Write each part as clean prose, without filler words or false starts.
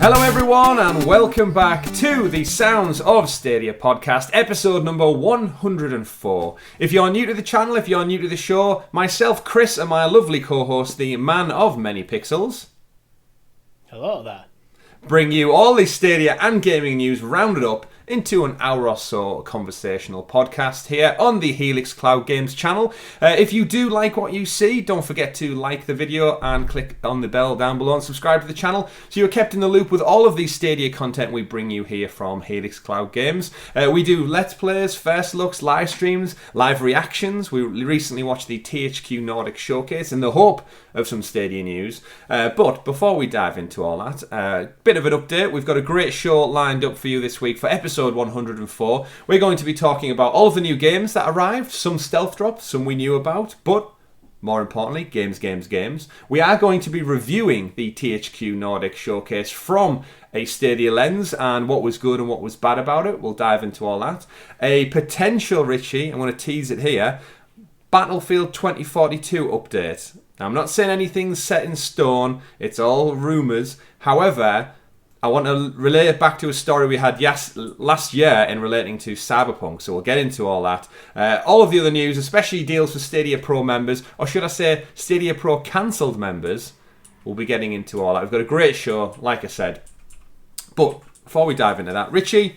Hello everyone and welcome back to the Sounds of Stadia podcast, episode number 104. If you're new to the channel, if you're new to the show, myself, Chris, and my lovely co-host, the man of many pixels. Hello there. Bring you all the Stadia and gaming news rounded up into an hour or so conversational podcast here on the Helix Cloud Games channel. If you do like what you see, don't forget to like the video and click on the bell down below and subscribe to the channel so you're kept in the loop with all of the Stadia content we bring you here from Helix Cloud Games. We do Let's Plays, first looks, live streams, live reactions. We recently watched the THQ Nordic showcase in the hope of some Stadia news. But before we dive into all that, bit of an update. We've got a great show lined up for you this week for episode 104. We're going to be talking about all of the new games that arrived, some stealth drops, some we knew about, but more importantly, games. We are going to be reviewing the THQ Nordic showcase from a Stadia lens and what was good and what was bad about it. We'll dive into all that. A potential, Richie, I'm going to tease it here, Battlefield 2042 update. Now, I'm not saying anything's set in stone. It's all rumours. However, I want to relay it back to a story we had last year in relating to Cyberpunk, so we'll get into all that. All of the other news, especially deals for Stadia Pro members, or should I say Stadia Pro cancelled members, we'll be getting into all that. We've got a great show, like I said. But before we dive into that, Richie,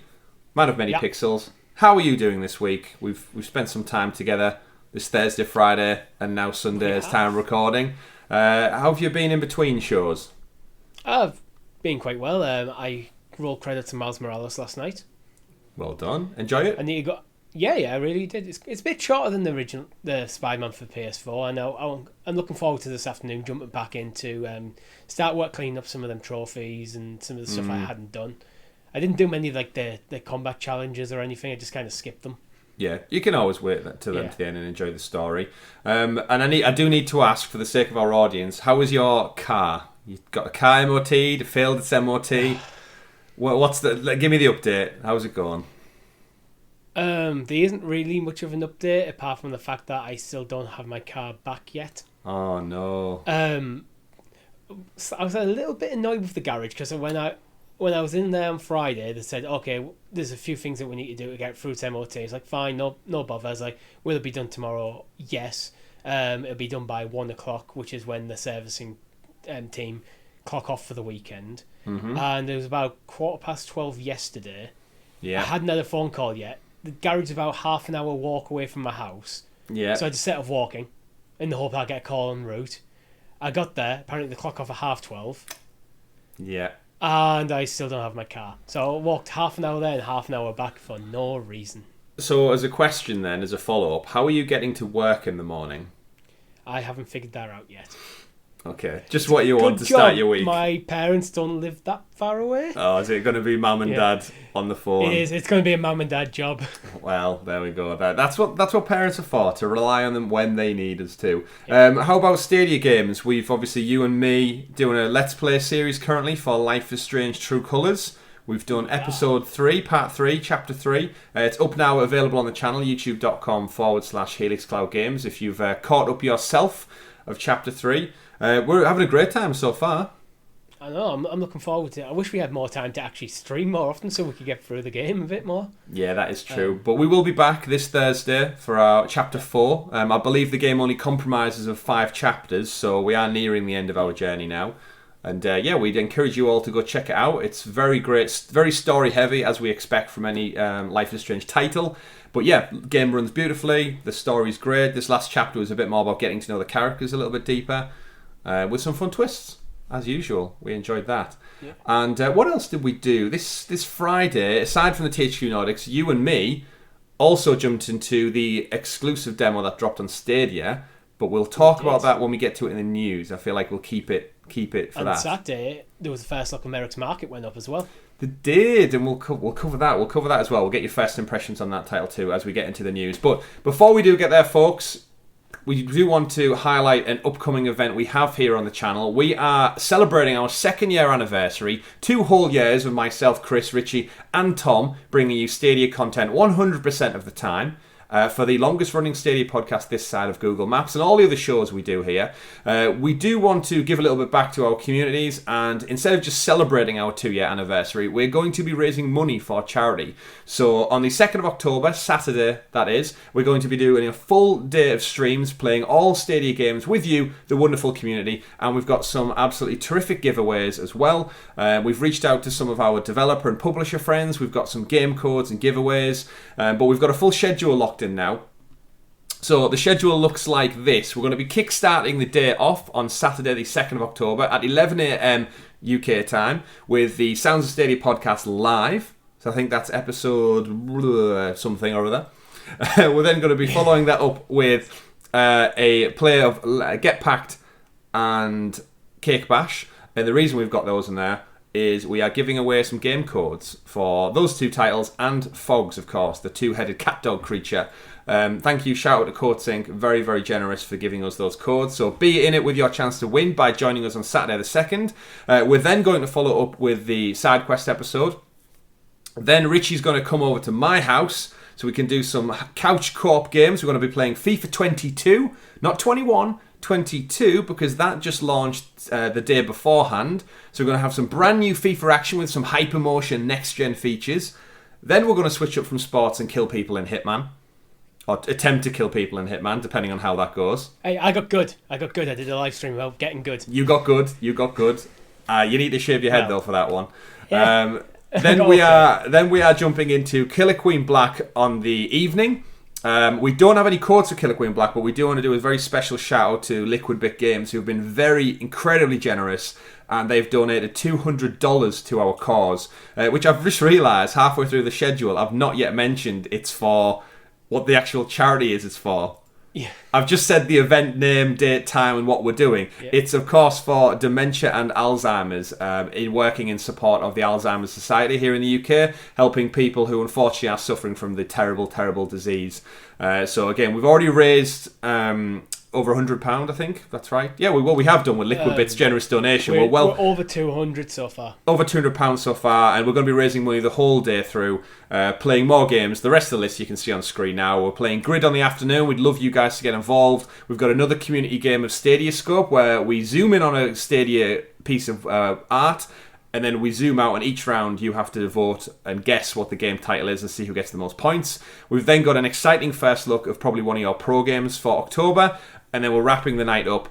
man of many pixels, how are you doing this week? We've spent some time together this Thursday, Friday, and now Sunday's time of recording. How have you been in between shows? I've been quite well. I rolled credit to Miles Morales last night. Well done. Enjoy it? And you got I really did. It's a bit shorter than the Spider-Man for PS4. I know. I'm looking forward to this afternoon jumping back into start work cleaning up some of them trophies and some of the stuff I hadn't done. I didn't do many like the combat challenges or anything. I just kind of skipped them. Yeah, you can always wait to the end and enjoy the story. And I do need to ask, for the sake of our audience, how was your car? You got a car MOT, it failed its MOT. Give me the update. How's it going? There isn't really much of an update apart from the fact that I still don't have my car back yet. Oh no. So I was a little bit annoyed with the garage because when I was in there on Friday, they said, okay, there's a few things that we need to do to get through to MOT. It's like, fine, no bother. I was like, will it be done tomorrow? Yes. It'll be done by 1 o'clock, which is when the servicing team clock off for the weekend. Mm-hmm. And it was about 12:15 yesterday. Yeah. I hadn't had a phone call yet. The garage is about half an hour walk away from my house. Yeah. So I just set off walking in the hope I'd get a call en route. I got there. Apparently the clock off at 12:30. Yeah. And I still don't have my car. So I walked half an hour there and half an hour back for no reason. So as a question then, as a follow-up, how are you getting to work in the morning? I haven't figured that out yet. Okay, just what you want to start your week. My parents don't live that far away. Oh, is it going to be mum and dad on the phone? It is. It's going to be a mum and dad job. Well, there we go. That's what parents are for, to rely on them when they need us to. Yeah. How about Stadia games? We've obviously, you and me, doing a Let's Play series currently for Life is Strange True Colours. We've done episode 3, part 3, chapter 3. It's up now, available on the channel, youtube.com/Helix Cloud Games. If you've caught up yourself of chapter 3. We're having a great time so far. I know, I'm looking forward to it. I wish we had more time to actually stream more often so we could get through the game a bit more. Yeah, that is true. But we will be back this Thursday for our chapter 4. I believe the game only compromises of 5 chapters, so we are nearing the end of our journey now. And we'd encourage you all to go check it out. It's very great, very story heavy, as we expect from any Life is Strange title. But yeah, game runs beautifully, the story's great. This last chapter was a bit more about getting to know the characters a little bit deeper, with some fun twists, as usual. We enjoyed that. Yeah. And what else did we do? This Friday, aside from the THQ Nordics, you and me also jumped into the exclusive demo that dropped on Stadia, but we'll talk about that when we get to it in the news. I feel like we'll keep it for that. On Saturday, there was the first look of Merricks Market went up as well. They did, and we'll cover that. We'll cover that as well. We'll get your first impressions on that title too as we get into the news. But before we do get there, folks, we do want to highlight an upcoming event we have here on the channel. We are celebrating our 2nd year anniversary, 2 whole years of myself, Chris, Richie, and Tom bringing you Stadia content 100% of the time. for the longest running Stadia podcast this side of Google Maps and all the other shows we do here. We do want to give a little bit back to our communities, and instead of just celebrating our 2-year anniversary, we're going to be raising money for charity. So on the 2nd of October, Saturday that is, we're going to be doing a full day of streams playing all Stadia games with you, the wonderful community, and we've got some absolutely terrific giveaways as well. We've reached out to some of our developer and publisher friends. We've got some game codes and giveaways, but we've got a full schedule locked in now. So the schedule looks like this. We're going to be kickstarting the day off on Saturday the 2nd of October at 11 a.m. UK time with the Sounds of Stadia podcast live. So I think that's episode something or other. We're then going to be following that up with a play of Get Packed and Cake Bash. And the reason we've got those in there is we are giving away some game codes for those 2 titles and Fogs, of course, the 2-headed cat dog creature. Thank you, shout out to CodeSync, very, very generous for giving us those codes. So be in it with your chance to win by joining us on Saturday the 2nd. We're then going to follow up with the side quest episode. Then Richie's going to come over to my house so we can do some couch co-op games. We're going to be playing FIFA 22, not 21, 22, because that just launched the day beforehand. So we're going to have some brand new FIFA action with some hypermotion next-gen features. Then we're going to switch up from sports and kill people in Hitman. Or attempt to kill people in Hitman, depending on how that goes. Hey, I got good. I did a live stream about getting good. You got good. You need to shave your head, though, for that one. Yeah. Then we are jumping into Killer Queen Black on the evening. We don't have any codes for Killer Queen Black, but we do want to do a very special shout out to Liquid Bit Games, who've been incredibly generous, and they've donated $200 to our cause, which I've just realised halfway through the schedule I've not yet mentioned it's for what the actual charity is. It's for. Yeah. I've just said the event name, date, time, and what we're doing. Yeah. It's, of course, for dementia and Alzheimer's, in working in support of the Alzheimer's Society here in the UK, helping people who unfortunately are suffering from the terrible, terrible disease. So, again, we've already raised over £100, I think. That's right. Yeah, we have done with Liquid Bit's generous donation. We're over 200 so far. Over £200 so far, and we're going to be raising money the whole day through, playing more games. The rest of the list you can see on screen now. We're playing Grid on the afternoon. We'd love you guys to get involved. We've got another community game of Stadia Scope, where we zoom in on a Stadia piece of art, and then we zoom out, and each round you have to vote and guess what the game title is and see who gets the most points. We've then got an exciting first look of probably one of your pro games for October, and then we're wrapping the night up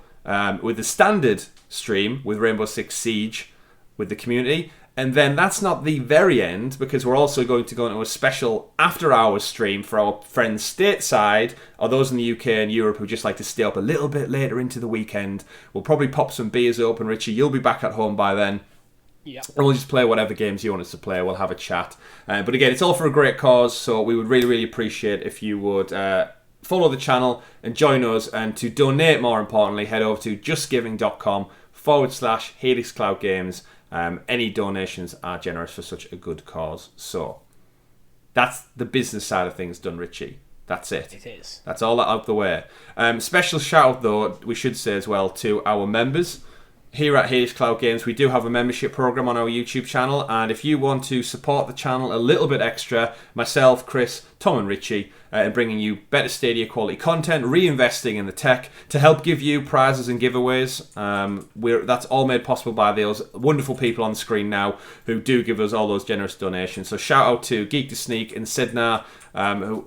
with the standard stream with Rainbow Six Siege with the community. And then that's not the very end, because we're also going to go into a special after-hours stream for our friends stateside, or those in the UK and Europe who just like to stay up a little bit later into the weekend. We'll probably pop some beers open. Richie, you'll be back at home by then. Yeah. And we'll just play whatever games you want us to play. We'll have a chat. But again, it's all for a great cause, so we would really, really appreciate if you would follow the channel and join us. And to donate, more importantly, head over to justgiving.com/Helix Cloud Games. Any donations are generous for such a good cause. So that's the business side of things done, Richie. That's it. It is. That's all that out the way. Special shout out, though, we should say as well, to our members. Here at Helix Cloud Games, we do have a membership program on our YouTube channel, and if you want to support the channel a little bit extra, myself, Chris, Tom and Richie, in bringing you better Stadia quality content, reinvesting in the tech to help give you prizes and giveaways, that's all made possible by those wonderful people on the screen now who do give us all those generous donations. So shout out to Geek to Sneak and Sidnar,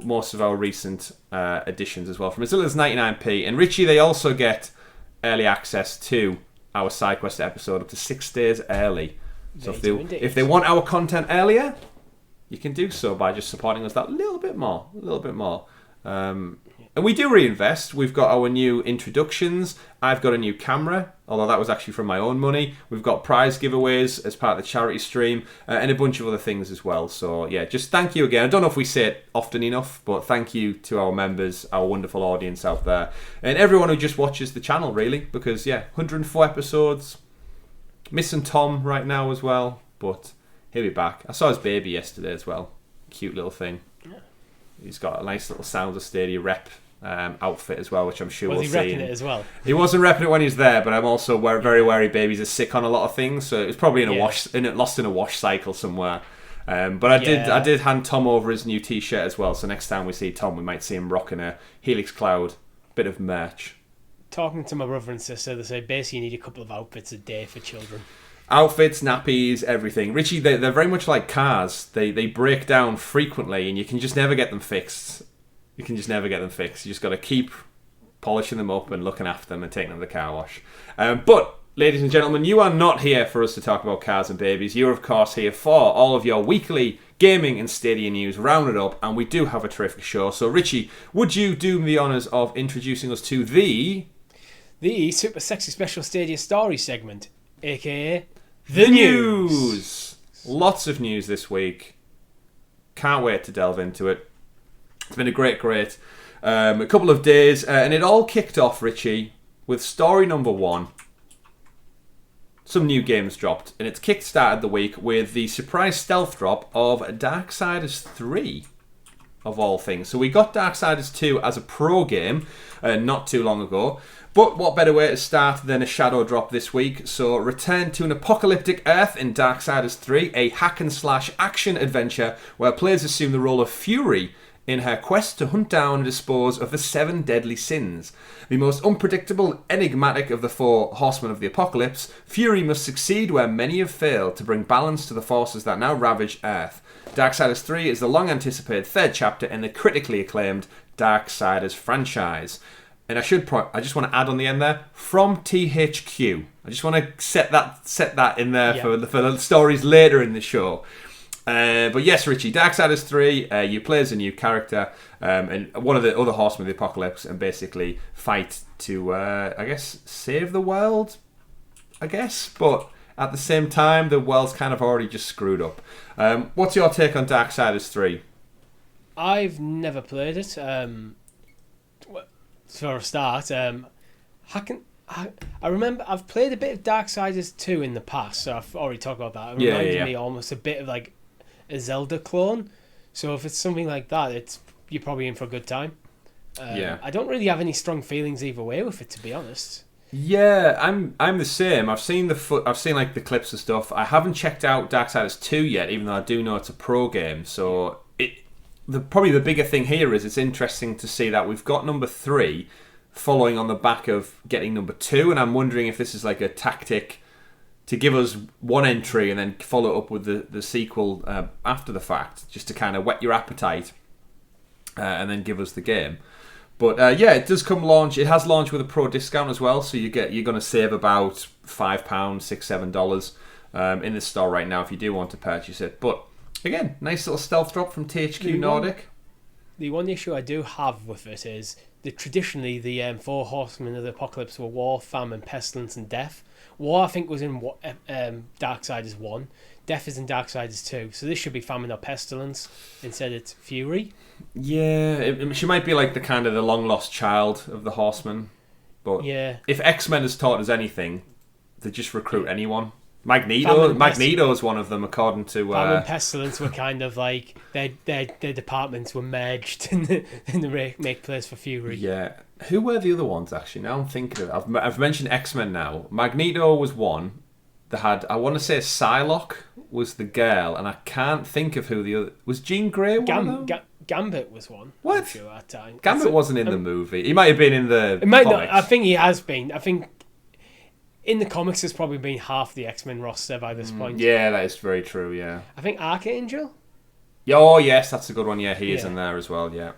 most of our recent additions as well, from as little as 99p. And Richie, they also get early access to our side quest episode up to 6 days early. So if they want our content earlier, you can do so by just supporting us that little bit more. And we do reinvest. We've got our new introductions. I've got a new camera, although that was actually from my own money. We've got prize giveaways as part of the charity stream, and a bunch of other things as well. So yeah, just thank you again. I don't know if we say it often enough, but thank you to our members, our wonderful audience out there, and everyone who just watches the channel, really, because yeah, 104 episodes. Missing Tom right now as well, but he'll be back. I saw his baby yesterday as well. Cute little thing. Yeah. He's got a nice little Sounds of Stadia rep outfit as well, which I'm sure we'll see. Was he repping it as well? He wasn't repping it when he's there, but I'm also very wary babies are sick on a lot of things, so it's probably lost in a wash cycle somewhere. But I did hand Tom over his new T-shirt as well. So next time we see Tom, we might see him rocking a Helix Cloud bit of merch. Talking to my brother and sister, they say basically you need a couple of outfits a day for children. Outfits, nappies, everything. Richie, they're very much like cars. They break down frequently, and you can just never get them fixed. You just got to keep polishing them up and looking after them and taking them to the car wash. But, ladies and gentlemen, you are not here for us to talk about cars and babies. You're, of course, here for all of your weekly gaming and Stadia news rounded up, and we do have a terrific show. So, Richie, would you do me the honours of introducing us to the super sexy special Stadia story segment, aka The News? Lots of news this week. Can't wait to delve into it. It's been a great a couple of days, and it all kicked off, Richie, with story number 1. Some new games dropped, and it's kick-started the week with the surprise stealth drop of Darksiders 3, of all things. So we got Darksiders 2 as a pro game not too long ago, but what better way to start than a shadow drop this week? So return to an apocalyptic Earth in Darksiders 3, a hack-and-slash action adventure where players assume the role of Fury in her quest to hunt down and dispose of the 7 deadly sins. The most unpredictable, enigmatic of the 4 horsemen of the apocalypse, Fury must succeed where many have failed to bring balance to the forces that now ravage Earth. Darksiders 3 is the long-anticipated 3rd chapter in the critically acclaimed Darksiders franchise. And I just want to add on the end there, from THQ. I just want to set that in there for the stories later in the show. But yes, Richie, Darksiders 3, you play as a new character and one of the other horsemen of the apocalypse and basically fight to, I guess, save the world, I guess. But at the same time, the world's kind of already just screwed up. What's your take on Darksiders 3? I've never played it. For a start, I remember I've played a bit of Darksiders 2 in the past, so I've already talked about that. It reminded me almost a bit of like a Zelda clone. So if it's something like that, you're probably in for a good time. I don't really have any strong feelings either way with it, to be honest. Yeah, I'm the same. I've seen like the clips and stuff. I haven't checked out Darksiders 2 yet, even though I do know it's a pro game. So probably the bigger thing here is it's interesting to see that we've got number 3 following on the back of getting number 2, and I'm wondering if this is like a tactic to give us one entry and then follow up with the sequel after the fact, just to kind of whet your appetite and then give us the game. But it does come launch. It has launched with a pro discount as well, so you're going to save about £5, $6, $7 in the store right now if you do want to purchase it. But again, nice little stealth drop from THQ Nordic. The one issue I do have with it is that traditionally the 4 horsemen of the apocalypse were war, famine, pestilence, and death. War, I think, was in Darksiders 1. Death is in Darksiders 2. So this should be famine or pestilence. Instead it's Fury. Yeah, she might be like the long-lost child of the horsemen. But if X-Men has taught us anything, they just recruit anyone. Magneto's one of them, according to... Famine and pestilence were kind of like... Their departments were merged in the make place for Fury. Yeah. Who were the other ones, actually? Now I'm thinking of it. I've mentioned X-Men now. Magneto was one. They had... I want to say Psylocke was the girl, and I can't think of who the other... Was Jean Grey one? Gambit was one. What? I'm sure at that time. Gambit wasn't in the movie. He might have been in the It might comics. not. I think he has been. I think... In the comics, there's probably been half the X-Men roster by this point. Yeah, that is very true, yeah. I think Archangel? Oh, yes, that's a good one. Yeah, he is in there as well, yeah.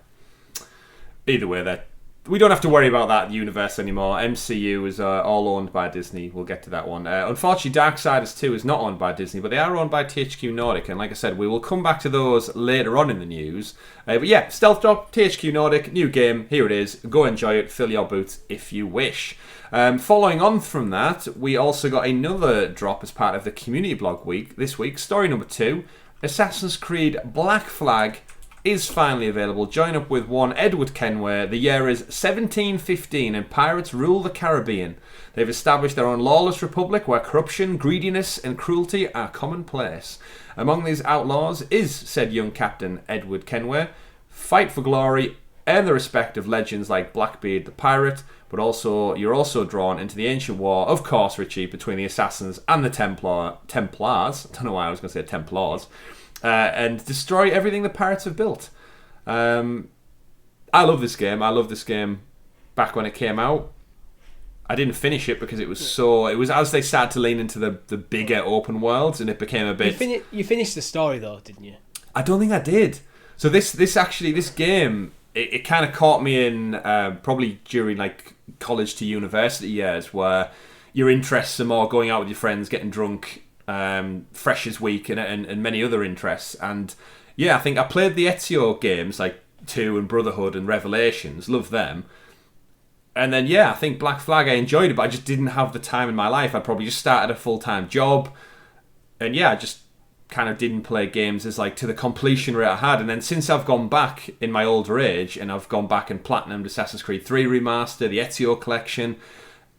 Either way, we don't have to worry about that universe anymore. MCU is all owned by Disney. We'll get to that one. Unfortunately, Darksiders 2 is not owned by Disney, but they are owned by THQ Nordic. And like I said, we will come back to those later on in the news. But yeah, Stealth Drop, THQ Nordic, new game. Here it is. Go enjoy it. Fill your boots if you wish. Following on from that, we also got another drop as part of the community blog week this week. Story number 2, Assassin's Creed Black Flag is finally available. Join up with one Edward Kenway. The year is 1715 and pirates rule the Caribbean. They've established their own lawless republic where corruption, greediness and cruelty are commonplace. Among these outlaws is said young captain Edward Kenway. Fight for glory, earn the respect of legends like Blackbeard the pirate, but also you're also drawn into the ancient war, of course, Richie, between the assassins and the Templars. I don't know why I was going to say Templars. and destroy everything the pirates have built. I love this game. I love this game back when it came out. I didn't finish it because it was as they started to lean into the bigger open worlds, and it became a bit... You finished the story though, didn't you? I don't think I did. So this game, it kind of caught me in probably during like college to university years, where your interests are more going out with your friends, getting drunk, Freshers Week, and many other interests. And yeah, I think I played the Ezio games like 2 and Brotherhood and Revelations, loved them. And then I think Black Flag I enjoyed it, but I just didn't have the time in my life. I probably just started a full-time job, and I just kind of didn't play games as like to the completion rate I had. And then since I've gone back in my older age and I've gone back and platinumed Assassin's Creed 3 Remaster, the Ezio Collection,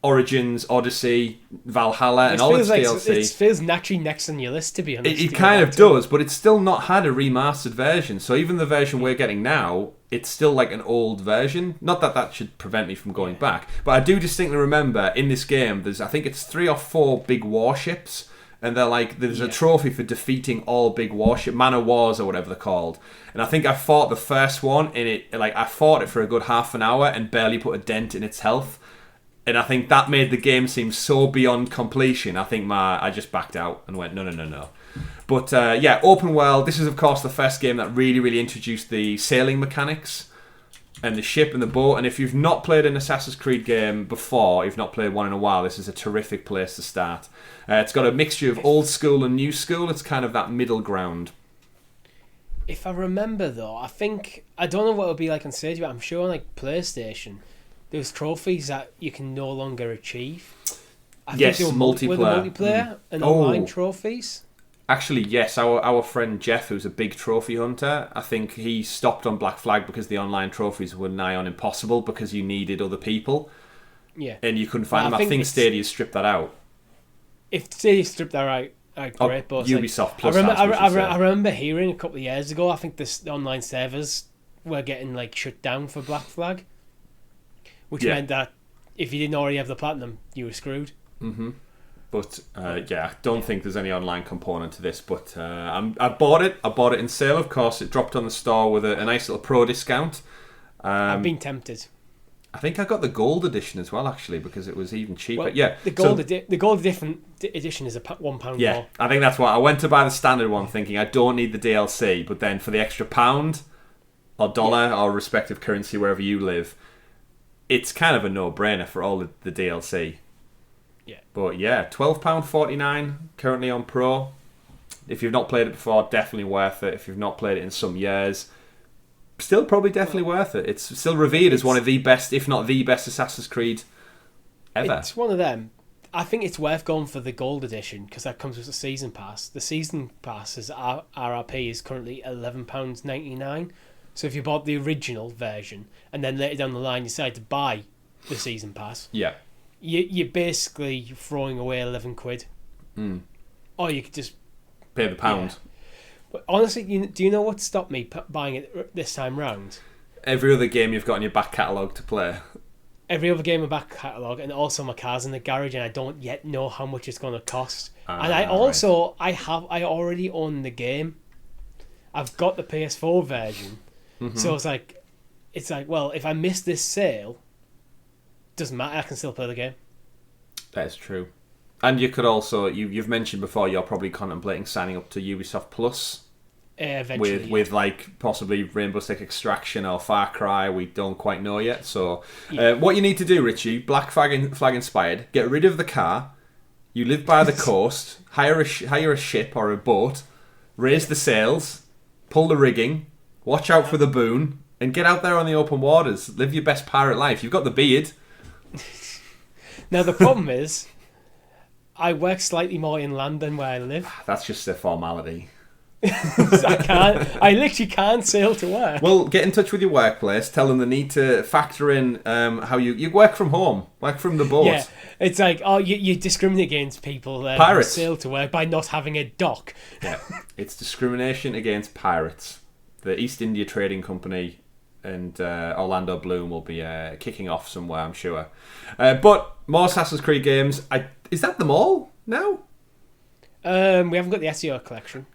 Origins, Odyssey, Valhalla, and all its DLC. It feels naturally next on your list, to be honest. It kind of does, but it's still not had a remastered version. So even the version we're getting now, it's still like an old version. Not that that should prevent me from going back, but I do distinctly remember in this game, I think it's 3 or 4 big warships, and they're like, there's a trophy for defeating all big warship, Man of Wars or whatever they're called. And I think I fought the first one, and I fought it for a good half an hour and barely put a dent in its health. And I think that made the game seem so beyond completion. I think I just backed out and went, no. But open world. This is, of course, the first game that really, really introduced the sailing mechanics and the ship and the boat. And if you've not played an Assassin's Creed game before, you've not played one in a while, this is a terrific place to start. It's got a mixture of old school and new school. It's kind of that middle ground. If I remember, though, I don't know what it would be like on Stadia, but I'm sure on like PlayStation, there's trophies that you can no longer achieve. I think they were multiplayer and online trophies. Actually, yes. Our friend Jeff, who's a big trophy hunter, I think he stopped on Black Flag because the online trophies were nigh on impossible because you needed other people. Yeah. And you couldn't find them. I think Stadia stripped that out. If Stadia stripped that out, great. But Ubisoft Plus. I remember hearing a couple of years ago, I think the online servers were getting like shut down for Black Flag. Which meant that if you didn't already have the platinum, you were screwed. Mm-hmm. But I don't think there's any online component to this. But I bought it. I bought it in sale, of course. It dropped on the store with a nice little pro discount. I've been tempted. I think I got the gold edition as well, actually, because it was even cheaper. Well, the gold edition is £1 more. I think that's why I went to buy the standard one, thinking I don't need the DLC. But then for the extra £1 or dollar or respective currency wherever you live, it's kind of a no-brainer for all the DLC. Yeah. But £12.49 currently on Pro. If you've not played it before, definitely worth it. If you've not played it in some years, still probably definitely worth it. It's still revered as one of the best, if not the best, Assassin's Creed ever. It's one of them. I think it's worth going for the gold edition because that comes with a season pass. The season pass's RRP is currently £11.99. So if you bought the original version and then later down the line you decide to buy the season pass, you're basically throwing away £11. Or you could just pay the £1. But honestly, do you know what stopped me buying it this time round? Every other game you've got in your back catalogue to play. Every other game in my back catalogue, and also my car's in the garage, and I don't yet know how much it's going to cost. And I also, I already own the game. I've got the PS4 version. Mm-hmm. So it's like, well, if I miss this sale, doesn't matter. I can still play the game. That is true. And you could also, you've mentioned before, you're probably contemplating signing up to Ubisoft Plus. Eventually, with like possibly Rainbow Six Extraction or Far Cry. We don't quite know yet. So what you need to do, Richie, Black Flag inspired, get rid of the car. You live by the coast. Hire a ship or a boat. Raise the sails. Pull the rigging. Watch out for the boon, and get out there on the open waters. Live your best pirate life. You've got the beard. Now the problem is, I work slightly more inland than where I live. That's just a formality. I literally can't sail to work. Well, get in touch with your workplace. Tell them they need to factor in how you work from home, work from the boat. Yeah, it's like, you discriminate against people who sail to work by not having a dock. Yeah, it's discrimination against pirates. The East India Trading Company and Orlando Bloom will be kicking off somewhere, I'm sure. But more Assassin's Creed games. Is that them all now? We haven't got the Ezio collection.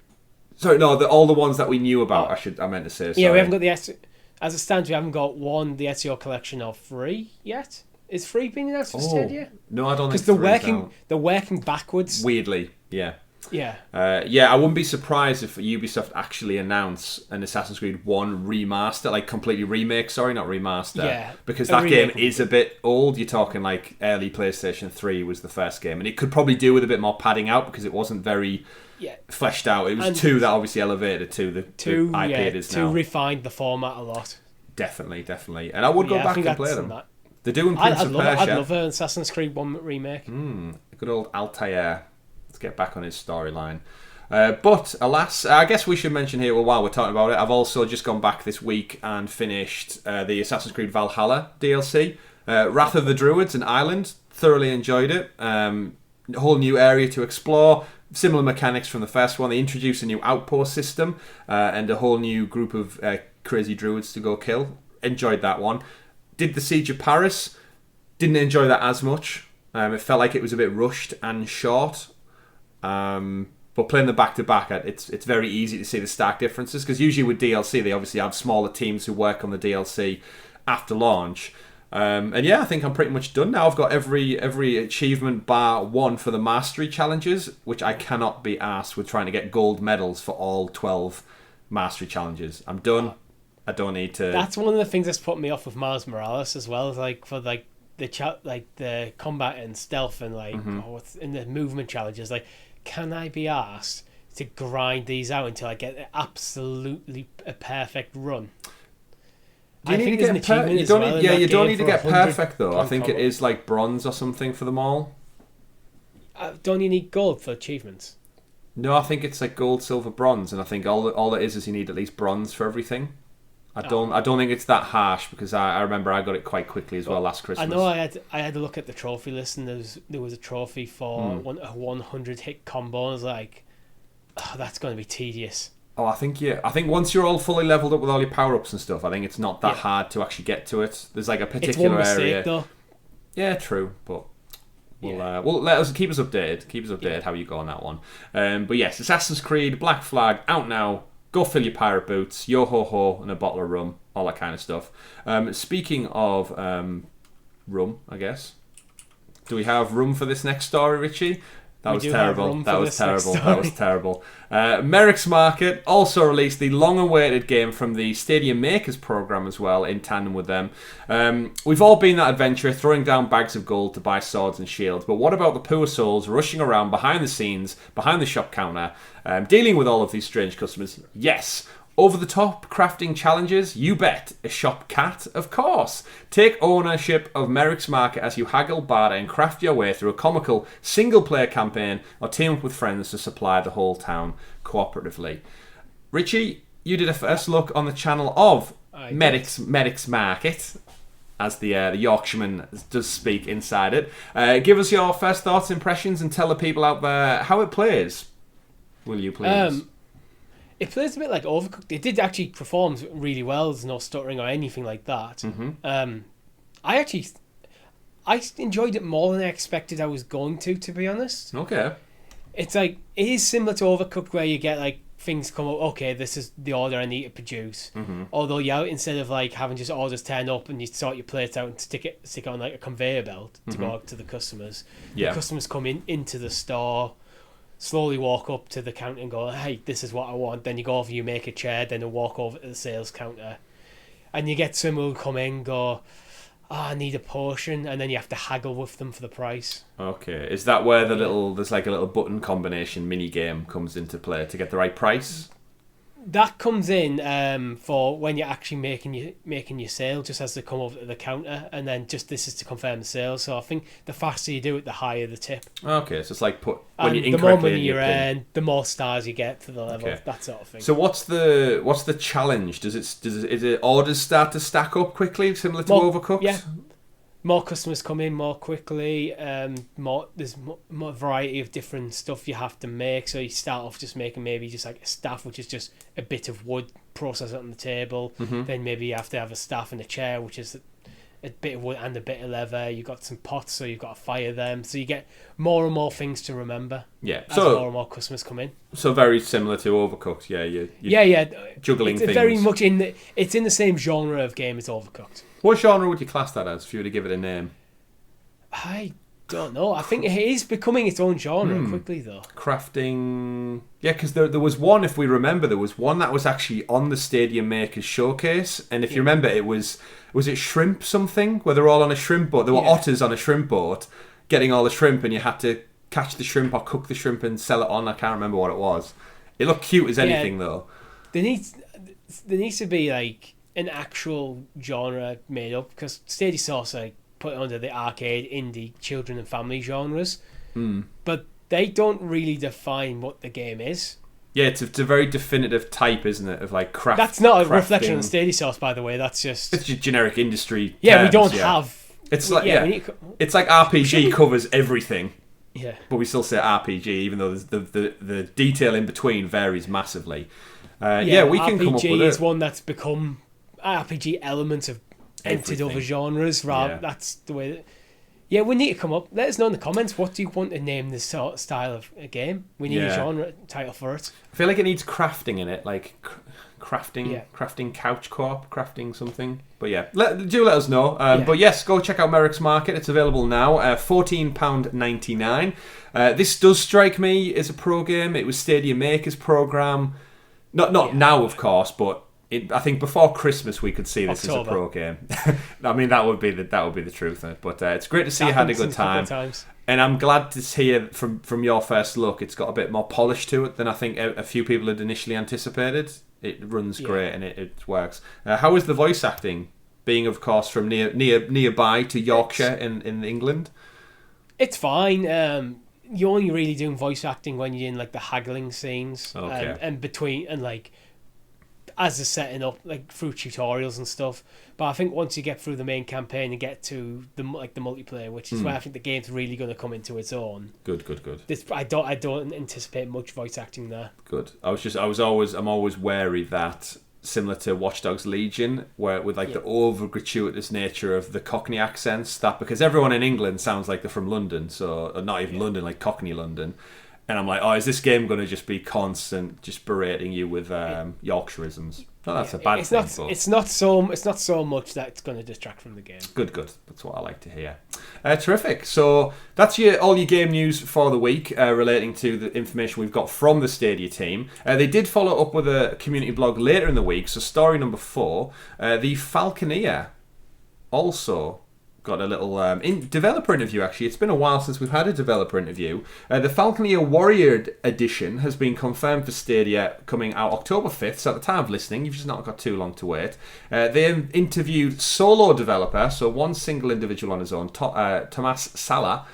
Sorry, no, all the ones that we knew about. I meant to say. Sorry. Yeah, we haven't got as it stands. We haven't got the Ezio collection of 3 yet. Is 3 being announced for Stadia? No, I don't think because they're working backwards. Weirdly, yeah. Yeah. I wouldn't be surprised if Ubisoft actually announce an Assassin's Creed 1 remaster, like completely remake, sorry, not remaster. Yeah. Because that game is a bit old. You're talking like early PlayStation 3 was the first game. And it could probably do with a bit more padding out because it wasn't very fleshed out. It was 2 that obviously elevated to the IP it is now. 2 refined the format a lot. Definitely. And I would go back and play them. They're doing Prince of Persia. I'd love an Assassin's Creed 1 remake. Good old Altair. Let's get back on his storyline. But alas, I guess we should mention here, well, while we're talking about it, I've also just gone back this week and finished the Assassin's Creed Valhalla DLC. Wrath of the Druids in Ireland. Thoroughly enjoyed it. A whole new area to explore. Similar mechanics from the first one. They introduced a new outpost system and a whole new group of crazy druids to go kill. Enjoyed that one. Did the Siege of Paris. Didn't enjoy that as much. It felt like it was a bit rushed and short. But playing them back to back, it's very easy to see the stark differences because usually with DLC they obviously have smaller teams who work on the DLC after launch. I think I'm pretty much done now. I've got every achievement bar 1 for the mastery challenges, which I cannot be asked with trying to get gold medals for all 12 mastery challenges. I'm done. I don't need to. That's one of the things that's put me off with Miles Morales as well. Like for the combat and stealth and in the movement challenges, like. Can I be asked to grind these out until I get absolutely a perfect run? Do you need to get you don't need to get perfect though. I think it is like bronze or something for them all. Don't you need gold for achievements? No, I think it's like gold, silver, bronze, and I think all it is you need at least bronze for everything. I don't think it's that harsh because I remember I got it quite quickly as well last Christmas. I know I had to look at the trophy list and there was a trophy for a 100 hit combo. And I was like, that's going to be tedious. Oh, I think once you're all fully leveled up with all your power ups and stuff, I think it's not that hard to actually get to it. There's like a particular it's one mistake, area. Though. Yeah, true, but. We'll let us keep us updated how you go on that one. But yes, Assassin's Creed Black Flag out now. Go fill your pirate boots, yo ho ho, and a bottle of rum, all that kind of stuff. Speaking of rum, I guess. Do we have rum for this next story, Richie? That was terrible. Merricks Market also released the long-awaited game from the Stadia Makers program as well, in tandem with them. We've all been that adventurer throwing down bags of gold to buy swords and shields, but what about the poor souls rushing around behind the scenes, behind the shop counter, dealing with all of these strange customers? Yes. Over-the-top crafting challenges? You bet. A shop cat? Of course. Take ownership of Merricks Market as you haggle, barter and craft your way through a comical single-player campaign or team up with friends to supply the whole town cooperatively. Richie, you did a first look on the channel of Merricks Market, as the Yorkshireman does speak inside it. Give us your first thoughts, impressions, and tell the people out there how it plays. Will you please? It plays a bit like Overcooked. It did actually perform really well. There's no stuttering or anything like that. Mm-hmm. I enjoyed it more than I expected I was going to be honest. Okay. It's like, it is similar to Overcooked where you get like things come up, okay, this is the order I need to produce. Mm-hmm. Although, instead of like having just orders turn up and you sort your plates out and stick it on like a conveyor belt to go out to the customers. Yeah. The customers come into the store, slowly walk up to the counter and go, hey, this is what I want. Then you go over, you make a chair, then you walk over to the sales counter. And you get someone who come in, go, I need a portion, and then you have to haggle with them for the price. Okay. Is that where there's like a little button combination mini game comes into play to get the right price? That comes in for when you're actually making your sale, just as they come over to the counter, and then this is to confirm the sale. So I think the faster you do it, the higher the tip. Okay, so it's like when you the more money you earn, the more stars you get for the level, that sort of thing. So what's the challenge? Is it orders start to stack up quickly, similar to Overcooked? Yeah. More customers come in more quickly. There's more variety of different stuff you have to make. So you start off just making maybe just like a staff, which is just a bit of wood, process it on the table. Mm-hmm. Then maybe you have to have a staff and a chair, which is a bit of wood and a bit of leather. You've got some pots, so you've got to fire them. So you get more and more things to remember. Yeah, as more and more customers come in. So very similar to Overcooked. Yeah, you juggling it's things. Very much it's in the same genre of game as Overcooked. What genre would you class that as if you were to give it a name? I don't know. I think it is becoming its own genre quickly, though. Crafting... Yeah, because there was one, if we remember, there was one that was actually on the Stadia Makers Showcase, and if you remember, it was it shrimp something? Where they're all on a shrimp boat. There were otters on a shrimp boat getting all the shrimp, and you had to catch the shrimp or cook the shrimp and sell it on. I can't remember what it was. It looked cute as anything, though. There needs to be, like, an actual genre made up, because Stadia Source, like, put it under the arcade, indie, children and family genres. But they don't really define what the game is. Yeah, it's a very definitive type, isn't it, of like craft. That's not a reflection on Stadia Source, by the way. That's just... It's just generic industry terms, we don't have... It's like, it's like RPG covers everything. Yeah. But we still say RPG, even though the detail in between varies massively. We can come up with it. RPG is one that's become... RPG elements of entered other genres. That's the way. We need to come up. Let us know in the comments. What do you want to name this sort of style of a game? We need a genre title for it. I feel like it needs crafting in it, like crafting couch co-op, crafting something. But let us know. But yes, go check out Merricks Market. It's available now. £14.99. This does strike me as a pro game. It was Stadia Makers program. Not now, of course, but. I think before Christmas we could see this as a pro game. I mean, that would be the truth. But it's great to see you had a good time. And I'm glad to hear from your first look, it's got a bit more polish to it than I think a few people had initially anticipated. It runs great and it works. How is the voice acting? Being, of course, from nearby to Yorkshire in England. It's fine. You're only really doing voice acting when you're in like the haggling scenes and between and like. As they're setting up, like through tutorials and stuff. But I think once you get through the main campaign and get to the multiplayer, which is where I think the game's really going to come into its own. Good. I don't anticipate much voice acting there. Good. I'm always wary that similar to Watch Dogs Legion, where with like the over gratuitous nature of the Cockney accents, that because everyone in England sounds like they're from London, so or not even London, like Cockney London. And I'm like, is this game going to just be constant, just berating you with Yorkshireisms? No, that's a bad thing. It's not so much that it's going to distract from the game. Good. That's what I like to hear. Terrific. So that's all your game news for the week relating to the information we've got from the Stadia team. They did follow up with a community blog later in the week. So story number 4, the Falconeer also got a little developer interview, actually. It's been a while since we've had a developer interview. The Falconeer Warrior Edition has been confirmed for Stadia coming out October 5th, so at the time of listening, you've just not got too long to wait. They interviewed solo developer, so one single individual on his own, Tomas Sala,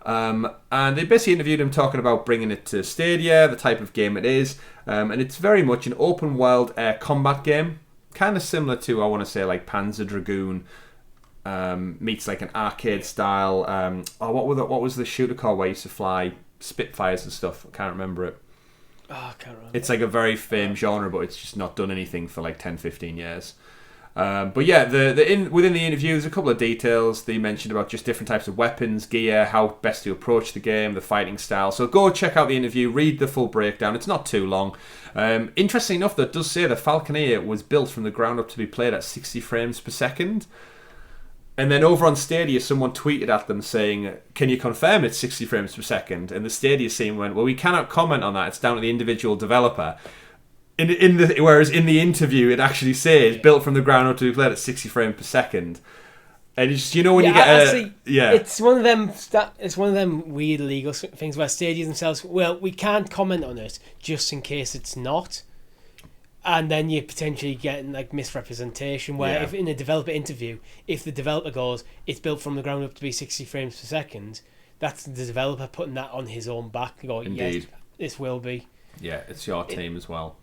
and they basically interviewed him talking about bringing it to Stadia, the type of game it is, and it's very much an open world combat game, kind of similar to, I want to say, like Panzer Dragoon, meets like an arcade style. What was the shooter called where you used to fly Spitfires and stuff? I can't remember it. I can't remember. It's like a very famed genre, but it's just not done anything for like 10-15 years. But yeah, within the interview, there's a couple of details they mentioned about just different types of weapons, gear, how best to approach the game, the fighting style. So go check out the interview, read the full breakdown. It's not too long. Interesting enough, that does say the Falconeer was built from the ground up to be played at 60 frames per second. And then over on Stadia, someone tweeted at them saying, "Can you confirm it's 60 frames per second?" And the Stadia team went, "Well, we cannot comment on that. It's down to the individual developer." Whereas in the interview, it actually says built from the ground up to be played at 60 frames per second. And it's, when you get it's one of them. It's one of them weird legal things where Stadia themselves, well, we can't comment on it just in case it's not. And then you're potentially getting like misrepresentation where if in a developer interview, if the developer goes, it's built from the ground up to be 60 frames per second, that's the developer putting that on his own back. Going, yes, this will be. Yeah, it's your team as well.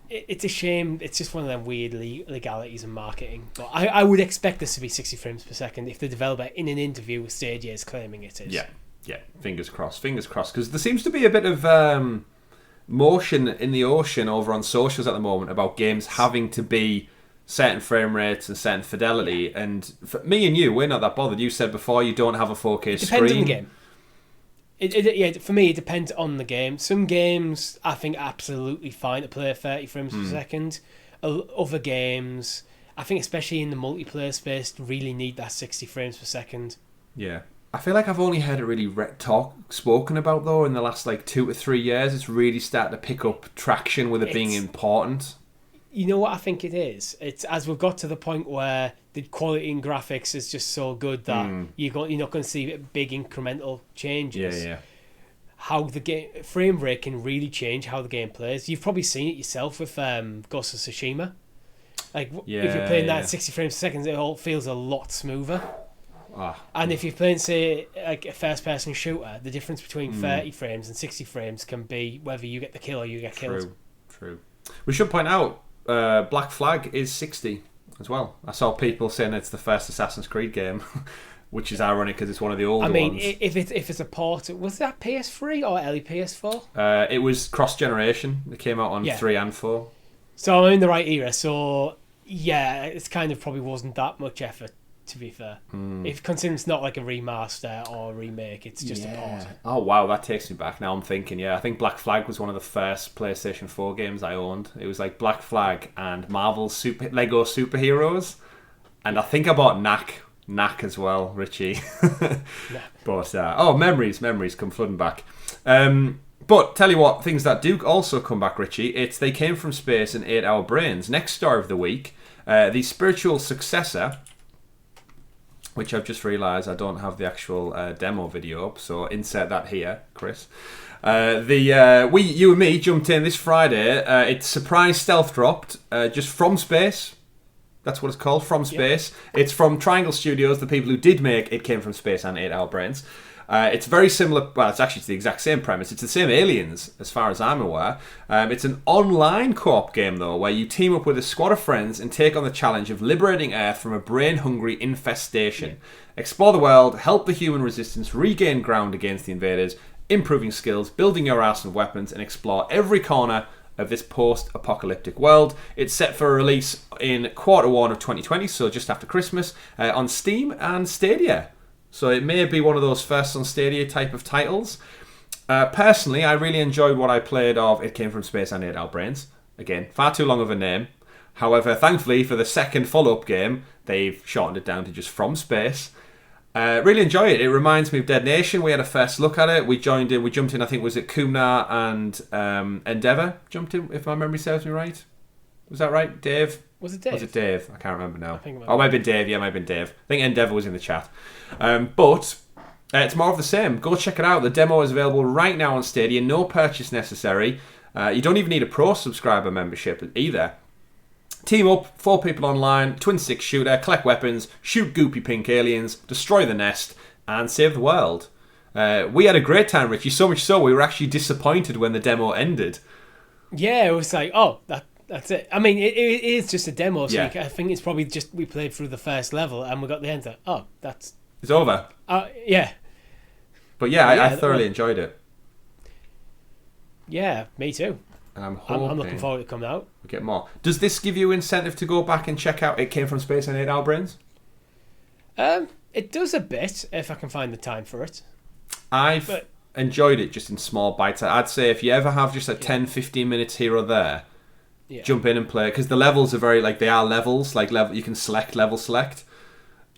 It's a shame. It's just one of them weird legalities in marketing. But I would expect this to be 60 frames per second if the developer in an interview with Stadia is claiming it is. Yeah. Fingers crossed. Because there seems to be a bit of motion in the ocean over on socials at the moment about games having to be certain frame rates and certain fidelity. And for me and you, we're not that bothered. You said before you don't have a 4K screen. Depends on the game. Yeah, for me, it depends on the game. Some games I think absolutely fine to play at 30 frames per second. Other games, I think especially in the multiplayer space, really need that 60 frames per second. Yeah. I feel like I've only heard it really spoken about, though, in the last 2 to 3 years. It's really started to pick up traction with it being important. You know what I think it is? It's as we've got to the point where the quality in graphics is just so good that you're not going to see big incremental changes. Yeah. How the game frame rate can really change how the game plays. You've probably seen it yourself with Ghost of Tsushima. If you're playing that at 60 frames per second, it all feels a lot smoother. And if you're playing, say, like a first-person shooter, the difference between 30 frames and 60 frames can be whether you get the kill or you get killed. True. We should point out Black Flag is 60 as well. I saw people saying it's the first Assassin's Creed game, which is ironic because it's one of the older ones. I mean, if it's a port, was that PS3 or early PS4? It was cross-generation. It came out on 3 and 4. So I'm in the right era. So, yeah, it's kind of probably wasn't that much effort, to be fair. If considering it's not like a remaster or a remake, it's just a port. Oh wow, that takes me back. Now I'm thinking, I think Black Flag was one of the first PlayStation 4 games I owned. It was like Black Flag and Marvel's Lego Superheroes, and I think I bought Knack as well, Richie. But memories come flooding back. But tell you what, things that do also come back, Richie, they came from space and ate our brains. Next story of the week, the spiritual successor, which I've just realised I don't have the actual demo video up, so insert that here, Chris. You and me jumped in this Friday. It's surprise stealth dropped just from space. That's what it's called, from space. Yep. It's from Triangle Studios, the people who did make It Came From Space and 8 Hour Brains. It's very similar, well, it's actually the exact same premise. It's the same aliens, as far as I'm aware. It's an online co-op game, though, where you team up with a squad of friends and take on the challenge of liberating Earth from a brain-hungry infestation. Explore the world, help the human resistance regain ground against the invaders, improving skills, building your arsenal of weapons, and explore every corner of this post-apocalyptic world. It's set for release in Q1 of 2020, so just after Christmas, on Steam and Stadia. So it may be one of those first on Stadia type of titles. Personally, I really enjoyed what I played of It Came From Space and 8 Hour Brains. Again, far too long of a name. However, thankfully for the second follow-up game, they've shortened it down to just From Space. Really enjoy it. It reminds me of Dead Nation. We had a first look at it. We jumped in, I think, was it Kumnar and Endeavour jumped in, if my memory serves me right? Was that right, Dave? Was it Dave? I can't remember now. I think it might have been Dave. Yeah, it might have been Dave. I think Endeavour was in the chat. But it's more of the same. Go check it out. The demo is available right now on Stadia. No purchase necessary. You don't even need a Pro subscriber membership either. Team up, 4 people online, twin stick shooter, collect weapons, shoot goopy pink aliens, destroy the nest, and save the world. We had a great time, Richie. So much so we were actually disappointed when the demo ended. Yeah, it was like, that's it. I mean, it is just a demo, so I think it's probably just we played through the first level and we got the end. It's over. Yeah. But I thoroughly enjoyed it. Yeah, me too. And I'm looking forward to it coming out. We get more. Does this give you incentive to go back and check out It Came From Space and 8 Hour Brains? It does a bit, if I can find the time for it. I've enjoyed it just in small bites. I'd say if you ever have just 10-15 minutes here or there, jump in and play, because the levels are very, they are levels, you can level select.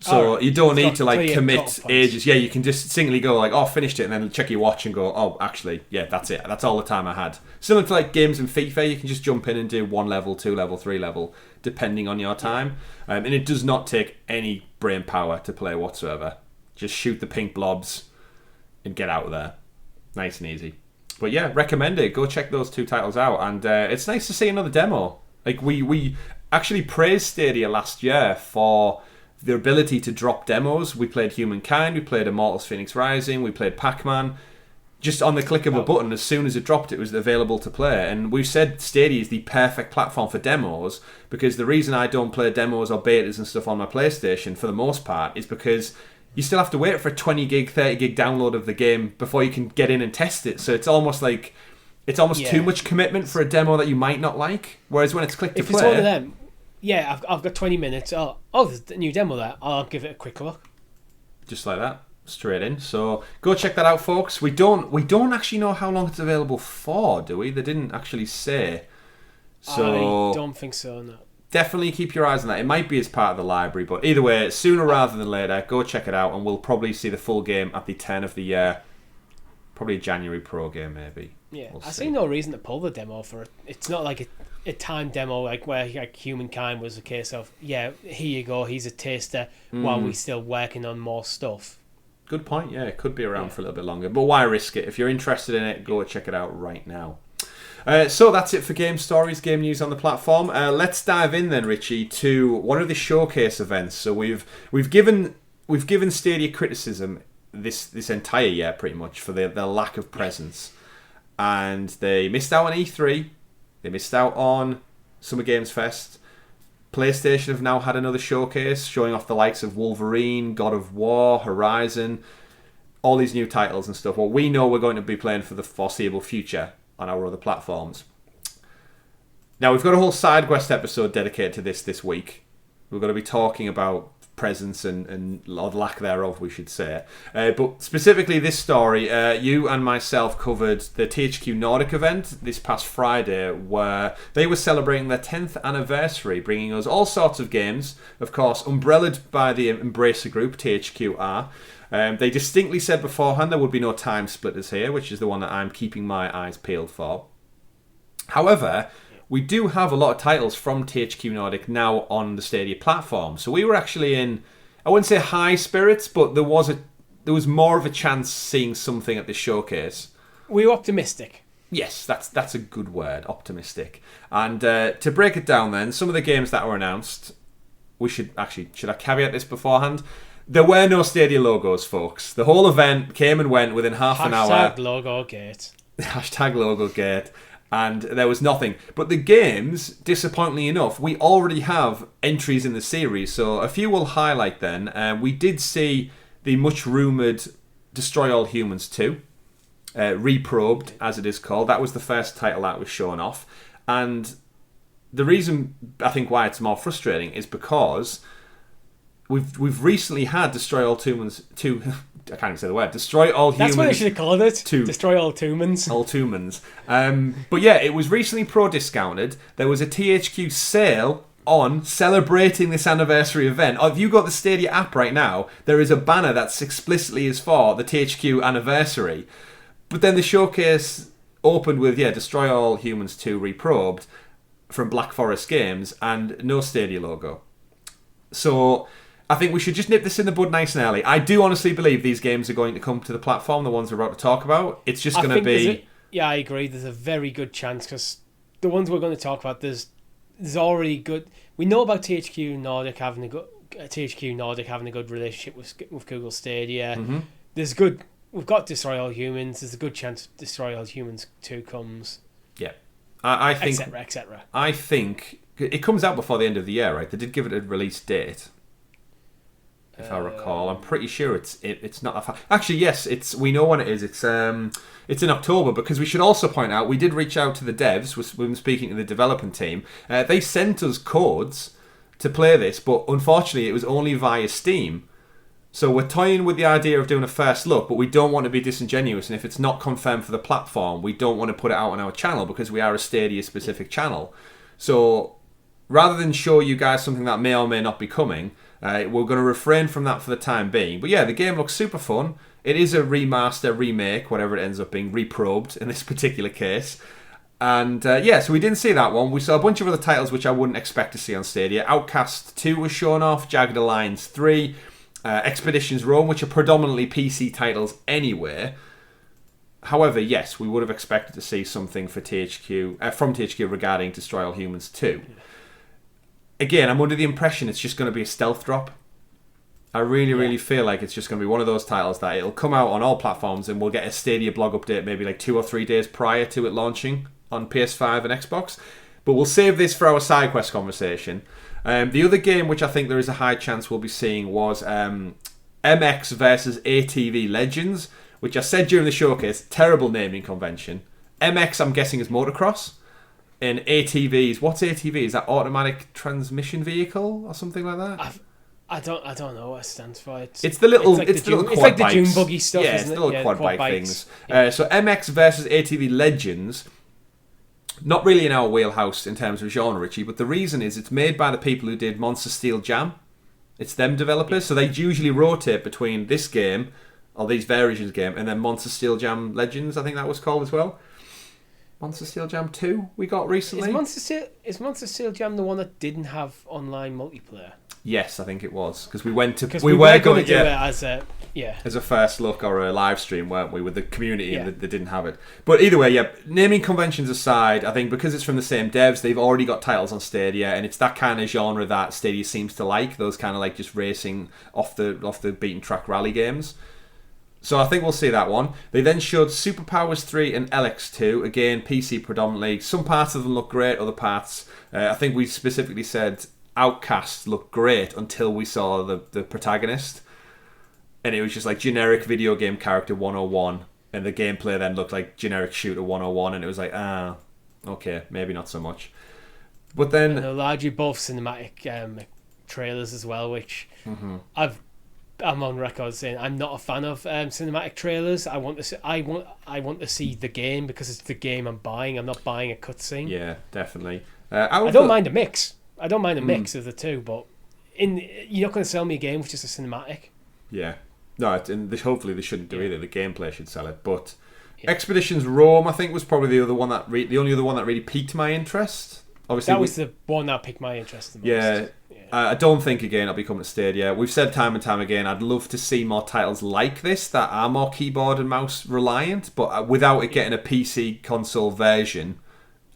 So you don't need to commit ages. Yeah, you can just singly go finished it, and then check your watch and go, actually, that's it. That's all the time I had. Similar to games in FIFA, you can just jump in and do 1 level, 2 level, 3 level, depending on your time. And it does not take any brain power to play whatsoever. Just shoot the pink blobs and get out of there. Nice and easy. But yeah, recommend it. Go check those 2 titles out. And it's nice to see another demo. We actually praised Stadia last year for their ability to drop demos. We played Humankind, we played Immortals Phoenix Rising, we played Pac-Man. Just on the click of a button, as soon as it dropped, it was available to play. And we've said Stadia is the perfect platform for demos, because the reason I don't play demos or betas and stuff on my PlayStation, for the most part, is because you still have to wait for a 20 gig, 30 gig download of the game before you can get in and test it. So it's almost too much commitment for a demo that you might not like. Whereas when it's click to play... If it's one of them... yeah, I've got 20 minutes. Oh, there's a new demo there. I'll give it a quick look. Just like that, straight in. So go check that out, folks. We don't actually know how long it's available for, do we? They didn't actually say. So I don't think so, no. Definitely keep your eyes on that. It might be as part of the library, but either way, sooner rather than later, go check it out, and we'll probably see the full game at the turn of the year. Probably a January Pro game, maybe. Yeah, We'll I see. see no reason to pull the demo for it. It's not like a timed demo like where like Humankind was a case of, yeah, here you go, he's a taster while we're still working on more stuff. Good point. Yeah, it could be around for a little bit longer, but why risk it? If you're interested in it, go check it out right now. So that's it for game stories, game news on the platform. Let's dive in then, Richie, to one of the showcase events. So we've given Stadia criticism this entire year pretty much for their lack of presence, and they missed out on E3. They missed out on Summer Games Fest. PlayStation have now had another showcase showing off the likes of Wolverine, God of War, Horizon, all these new titles and stuff. Well, we know we're going to be playing for the foreseeable future on our other platforms. Now, we've got a whole side quest episode dedicated to this week. We're going to be talking about presence and lack thereof, we should say. But specifically this story, you and myself covered the THQ Nordic event this past Friday, where they were celebrating their 10th anniversary, bringing us all sorts of games, of course, umbrellaed by the Embracer Group, THQR. They distinctly said beforehand there would be no time splitters here, which is the one that I'm keeping my eyes peeled for. However, we do have a lot of titles from THQ Nordic now on the Stadia platform. So we were actually in, I wouldn't say high spirits, but there was more of a chance seeing something at this showcase. We were optimistic. Yes, that's a good word, optimistic. And to break it down then, some of the games that were announced, should I caveat this beforehand? There were no Stadia logos, folks. The whole event came and went within half an hour. Hashtag logo gate. Hashtag logo gate. And there was nothing. But the games, disappointingly enough, we already have entries in the series. So a few we'll highlight then. We did see the much rumoured Destroy All Humans 2. Reprobed, as it is called. That was the first title that was shown off. And the reason, I think, why it's more frustrating is because we've recently had Destroy All Humans 2... I can't even say the word. Destroy All Humans. That's what I should have called it. 2. Destroy All Humans. All Humans. But yeah, it was recently pro-discounted. There was a THQ sale on celebrating this anniversary event. If you got the Stadia app right now, there is a banner that's explicitly is for the THQ anniversary. But then the showcase opened with, Destroy All Humans 2 Reprobed from Black Forest Games and no Stadia logo. So I think we should just nip this in the bud nice and early. I do honestly believe these games are going to come to the platform, the ones we're about to talk about. It's just going to be... Yeah, I agree. There's a very good chance because the ones we're going to talk about, there's already good... We know about THQ Nordic having a good relationship with Google Stadia. Mm-hmm. We've got Destroy All Humans. There's a good chance Destroy All Humans 2 comes. Yeah. I think... etc. I think... It comes out before the end of the year, right? They did give it a release date, if I recall. I'm pretty sure it's not actually, yes, we know when it is. It's in October, because we should also point out we did reach out to the devs. We've been speaking to the development team. They sent us codes to play this, but unfortunately it was only via Steam. So we're toying with the idea of doing a first look, but we don't want to be disingenuous, and if it's not confirmed for the platform, we don't want to put it out on our channel because we are a Stadia specific channel. So rather than show you guys something that may or may not be coming, we're going to refrain from that for the time being. But yeah, the game looks super fun. It is a remaster, remake, whatever it ends up being, reprobed in this particular case. And so we didn't see that one. We saw a bunch of other titles which I wouldn't expect to see on Stadia. Outcast 2 was shown off, Jagged Alliance 3, Expeditions Rome, which are predominantly PC titles anyway. However, yes, we would have expected to see something for from THQ regarding Destroy All Humans 2. Again, I'm under the impression it's just going to be a stealth drop. I really feel like it's just going to be one of those titles that it'll come out on all platforms and we'll get a Stadia blog update maybe like 2 or 3 days prior to it launching on PS5 and Xbox. But we'll save this for our side quest conversation. The other game which I think there is a high chance we'll be seeing was MX versus ATV Legends, which I said during the showcase, terrible naming convention. MX, I'm guessing, is motocross. And ATVs. What's ATV? Is that automatic transmission vehicle or something like that? I don't know what it stands for. It's the little quad it's like the bikes. Dune buggy stuff, Yeah, isn't it's the little it? quad bike bikes. things. So MX versus ATV Legends. Not really in our wheelhouse in terms of genre, Richie, but the reason is it's made by the people who did Monster Steel Jam. It's them developers, so they usually rotate between this game, or these variations of game, and then Monster Steel Jam Legends, I think that was called as well. Monster Steel Jam 2 we got recently. Is Monster Steel Jam the one that didn't have online multiplayer? Yes, I think it was, because we went to... We were going to do it as a... Yeah. As a first look or a live stream, weren't we, with the community, and they didn't have it. But either way, yeah, naming conventions aside, I think because it's from the same devs, they've already got titles on Stadia, and it's that kind of genre that Stadia seems to like, those kind of like just racing off the beaten track rally games. So I think we'll see that one. They then showed Superpowers 3 and LX2, again, PC predominantly. Some parts of them look great, other parts, I think we specifically said Outcast looked great until we saw the protagonist. And it was just like generic video game character 101, and the gameplay then looked like generic shooter 101, and it was like, okay, maybe not so much. But then... And largely both cinematic trailers as well, which I'm on record saying I'm not a fan of cinematic trailers. I want to see the game because it's the game I'm buying. I'm not buying a cutscene. Yeah, definitely. I don't mind a mix. I don't mind a mix of the two, but you're not going to sell me a game with just a cinematic. Yeah. No, and hopefully they shouldn't do either. The gameplay should sell it. But Expeditions Rome, I think, was probably the only other one that really piqued my interest. Obviously, that was the one that piqued my interest the most. Yeah. I don't think, again, it'll be coming to Stadia. We've said time and time again, I'd love to see more titles like this that are more keyboard and mouse reliant, but without it getting a PC console version,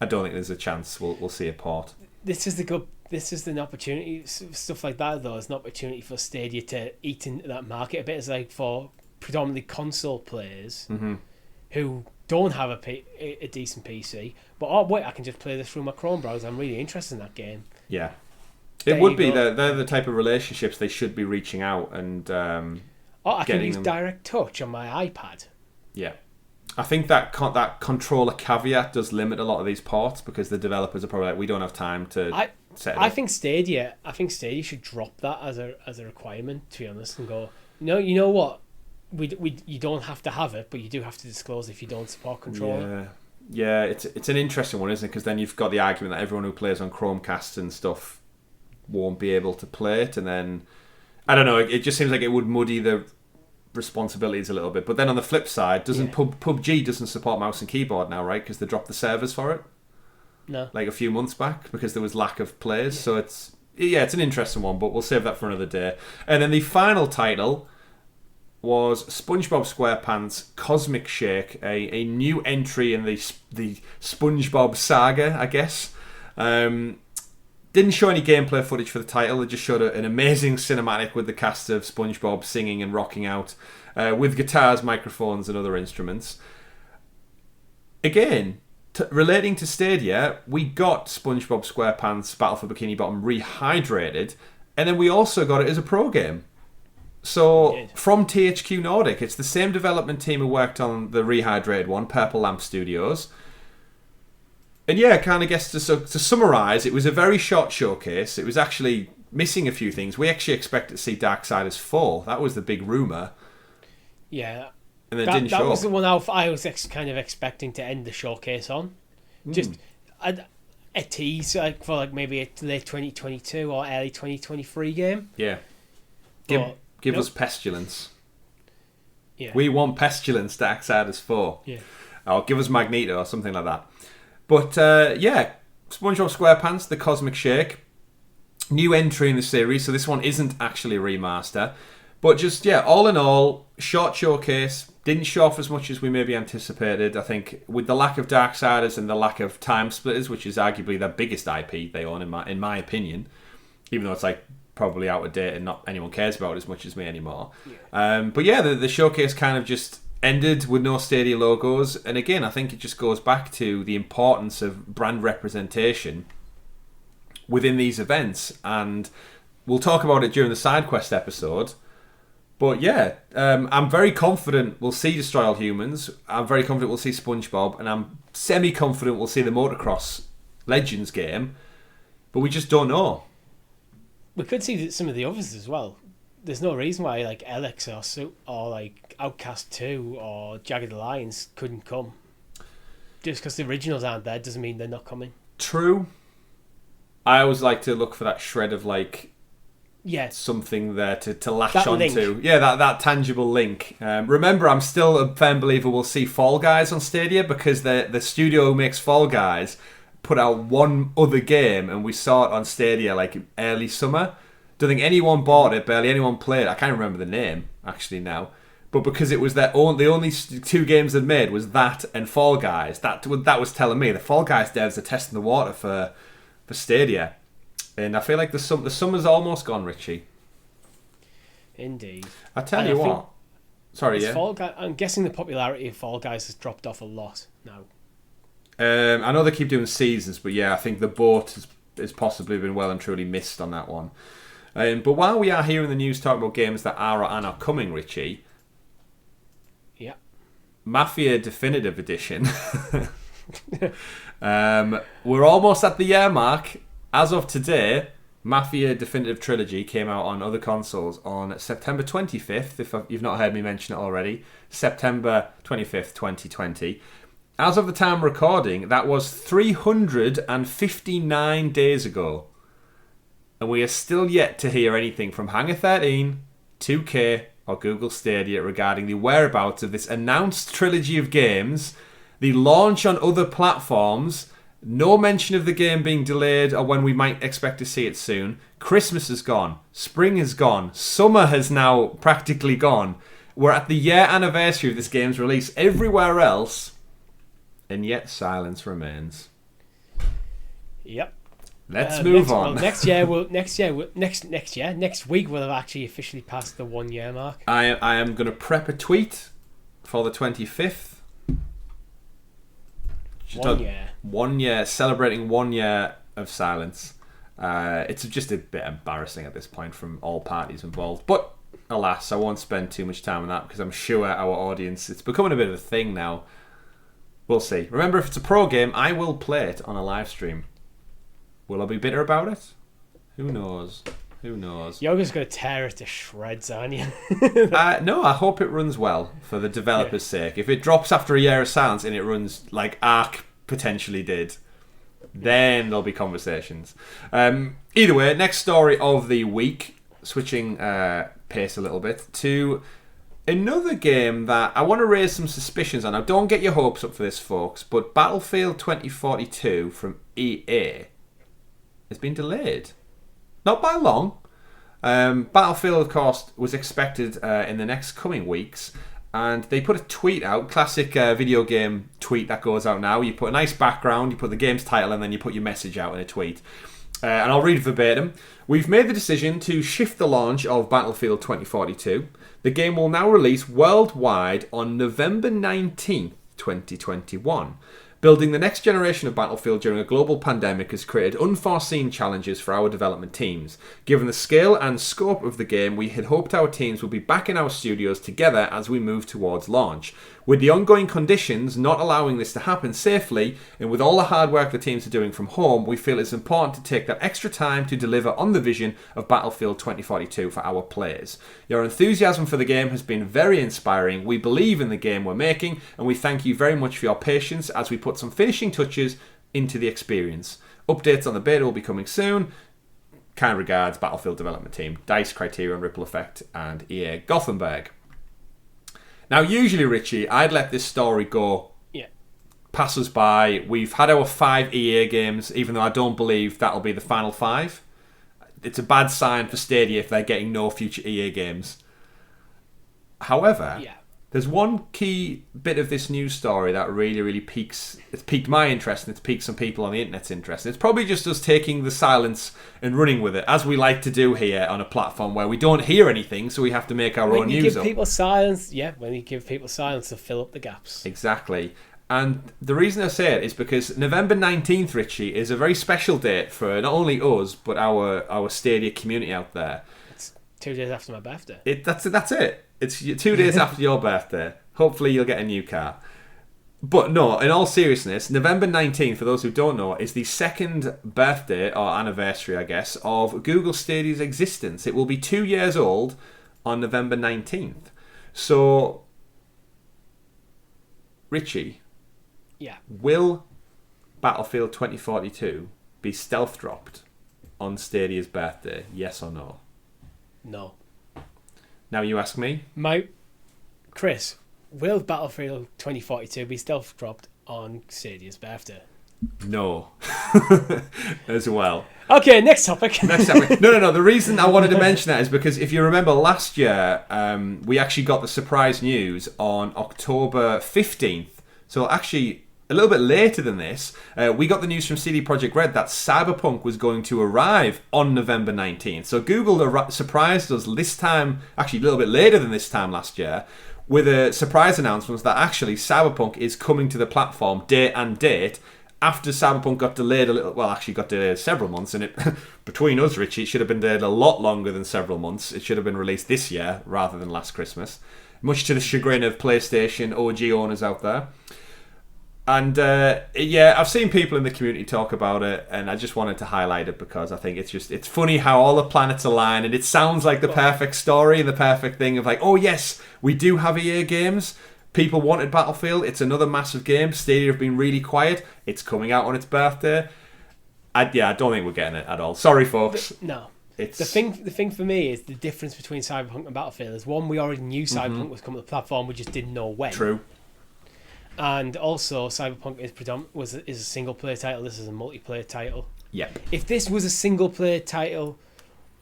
I don't think there's a chance we'll see a port. This is an opportunity. Stuff like that, though, is an opportunity for Stadia to eat into that market a bit. It's like for predominantly console players who don't have a decent PC, but I can just play this through my Chrome browser. I'm really interested in that game. Yeah, it would be. They're the type of relationships they should be reaching out and. I can use Direct Touch on my iPad. Yeah. I think that controller caveat does limit a lot of these ports because the developers are probably like, we don't have time to set it up. I think Stadia should drop that as a requirement, to be honest, and go, no, you know what? You don't have to have it, but you do have to disclose if you don't support controller. Yeah, it's an interesting one, isn't it? Because then you've got the argument that everyone who plays on Chromecast and stuff won't be able to play it, and then I don't know. It just seems like it would muddy the responsibilities a little bit. But then on the flip side, PUBG doesn't support mouse and keyboard now, right? Because they dropped the servers for it. No. Like a few months back because there was lack of players. So it's an interesting one, but we'll save that for another day. And then the final title was SpongeBob SquarePants Cosmic Shake, a new entry in the SpongeBob saga, I guess. Didn't show any gameplay footage for the title. They just showed an amazing cinematic with the cast of SpongeBob singing and rocking out with guitars, microphones, and other instruments. Again, relating to Stadia, we got SpongeBob SquarePants Battle for Bikini Bottom rehydrated, and then we also got it as a pro game. So, from THQ Nordic, it's the same development team who worked on the rehydrated one, Purple Lamp Studios. And yeah, kind of guess to summarise, it was a very short showcase. It was actually missing a few things. We actually expected to see Darksiders 4. That was the big rumour. Yeah. And then didn't show up. That was the one I was kind of expecting to end the showcase on. Just a tease for maybe a late 2022 or early 2023 game. Yeah. Give us Pestilence. Yeah. We want Pestilence, Darksiders 4. Yeah. Or give us Magneto or something like that. But SpongeBob SquarePants, The Cosmic Shake, new entry in the series, so this one isn't actually a remaster. But just, all in all, short showcase, didn't show off as much as we maybe anticipated. I think with the lack of Darksiders and the lack of Time Splitters, which is arguably their biggest IP they own, in my opinion, even though it's like probably out of date and not anyone cares about it as much as me anymore. Yeah. But the showcase kind of just ended with no Stadia logos, and again I think it just goes back to the importance of brand representation within these events, and we'll talk about it during the side quest episode. But I'm very confident we'll see Destroy All Humans. I'm very confident we'll see SpongeBob, and I'm semi-confident we'll see the motocross Legends game, but we just don't know. We could see some of the others as well. There's no reason why like Alex or like Outcast 2 or Jagged Alliance couldn't come. Just because the originals aren't there doesn't mean they're not coming. True. I always like to look for that shred of like something there to latch that onto. Link. Yeah, that tangible link. Remember, I'm still a firm believer we'll see Fall Guys on Stadia because the studio who makes Fall Guys put out one other game and we saw it on Stadia like early summer. Don't think anyone bought it, barely anyone played it. I can't remember the name actually now. But because it was the only two games they'd made was that and Fall Guys. That was telling me the Fall Guys devs are testing the water for Stadia. And I feel like the summer's almost gone, Richie. Indeed. I tell you what. Sorry, yeah. I'm guessing the popularity of Fall Guys has dropped off a lot now. I know they keep doing seasons, but yeah, I think the boat has possibly been well and truly missed on that one. But while we are here in the news talking about games that are or are not coming, Richie. Yeah. Mafia Definitive Edition. We're almost at the year mark. As of today, Mafia Definitive Trilogy came out on other consoles on September 25th, if you've not heard me mention it already. September 25th, 2020. As of the time of recording, that was 359 days ago. And we are still yet to hear anything from Hangar 13, 2K, or Google Stadia regarding the whereabouts of this announced trilogy of games, the launch on other platforms. No mention of the game being delayed or when we might expect to see it soon. Christmas is gone. Spring is gone. Summer has now practically gone. We're at the year anniversary of this game's release everywhere else, and yet silence remains. Yep. Let's move on. Well, next week we'll have actually officially passed the 1 year mark. I am going to prep a tweet for the 25th. 1 year. 1 year, celebrating 1 year of silence. It's just a bit embarrassing at this point from all parties involved. But alas, I won't spend too much time on that because I'm sure our audience, it's becoming a bit of a thing now. We'll see. Remember, if it's a pro game, I will play it on a live stream. Will I be bitter about it? Who knows? Who knows? You're just going to tear it to shreds, aren't you? No, I hope it runs well for the developer's sake. If it drops after a year of silence and it runs like Ark potentially did, then there'll be conversations. Either way, next story of the week, switching pace a little bit, to another game that I want to raise some suspicions on. Now, don't get your hopes up for this, folks, but Battlefield 2042 from EA has been delayed. Not by long. Battlefield, of course, was expected in the next coming weeks, and they put a tweet out, classic video game tweet that goes out now. You put a nice background, you put the game's title, and then you put your message out in a tweet. And I'll read verbatim. We've made the decision to shift the launch of Battlefield 2042. The game will now release worldwide on November 19th, 2021. Building the next generation of Battlefield during a global pandemic has created unforeseen challenges for our development teams. Given the scale and scope of the game, we had hoped our teams would be back in our studios together as we move towards launch. With the ongoing conditions not allowing this to happen safely, and with all the hard work the teams are doing from home, we feel it's important to take that extra time to deliver on the vision of Battlefield 2042 for our players. Your enthusiasm for the game has been very inspiring. We believe in the game we're making, and we thank you very much for your patience as we put some finishing touches into the experience. Updates on the beta will be coming soon. Kind regards, Battlefield development team, DICE, Criterion, Ripple Effect, and EA Gothenburg. Now, usually, Richie, I'd let this story go, pass us by. We've had our 5 EA games, even though I don't believe that'll be the final 5. It's a bad sign for Stadia if they're getting no future EA games. However, there's one key bit of this news story that really piqued my interest, and it's piqued some people on the internet's interest. It's probably just us taking the silence and running with it, as we like to do here on a platform where we don't hear anything, so we have to make our own news up. When you give people silence to fill up the gaps. Exactly. And the reason I say it is because November 19th, Richie, is a very special date for not only us, but our Stadia community out there. It's 2 days after my birthday. That's it. It's 2 days after your birthday. Hopefully you'll get a new car. But no, in all seriousness, November 19th, for those who don't know, is the second birthday, or anniversary, I guess, of Google Stadia's existence. It will be 2 years old on November 19th. So, Richie, Yeah. will Battlefield 2042 be stealth dropped on Stadia's birthday? Yes or no? No. Now you ask me. Chris, will Battlefield 2042 be stealth dropped on Stadia's birthday? No. As well. Okay, next topic. No. The reason I wanted to mention that is because if you remember last year, we actually got the surprise news on October 15th. So actually, a little bit later than this, we got the news from CD Projekt Red that Cyberpunk was going to arrive on November 19th. So Google surprised us this time, actually a little bit later than this time last year, with a surprise announcement that actually Cyberpunk is coming to the platform date and date after Cyberpunk got delayed a little. Well, actually got delayed several months, and it between us, Richie, it should have been delayed a lot longer than several months. It should have been released this year rather than last Christmas, much to the chagrin of PlayStation OG owners out there. And I've seen people in the community talk about it, and I just wanted to highlight it because I think it's funny how all the planets align, and it sounds like the perfect story and the perfect thing of like, oh yes, we do have EA games. People wanted Battlefield. It's another massive game. Stadia have been really quiet. It's coming out on its birthday. I don't think we're getting it at all. Sorry, folks. No. The thing for me is the difference between Cyberpunk and Battlefield is one, we already knew Cyberpunk was coming to the platform, we just didn't know when. True. And also, Cyberpunk is a single player title. This is a multiplayer title. Yeah. If this was a single player title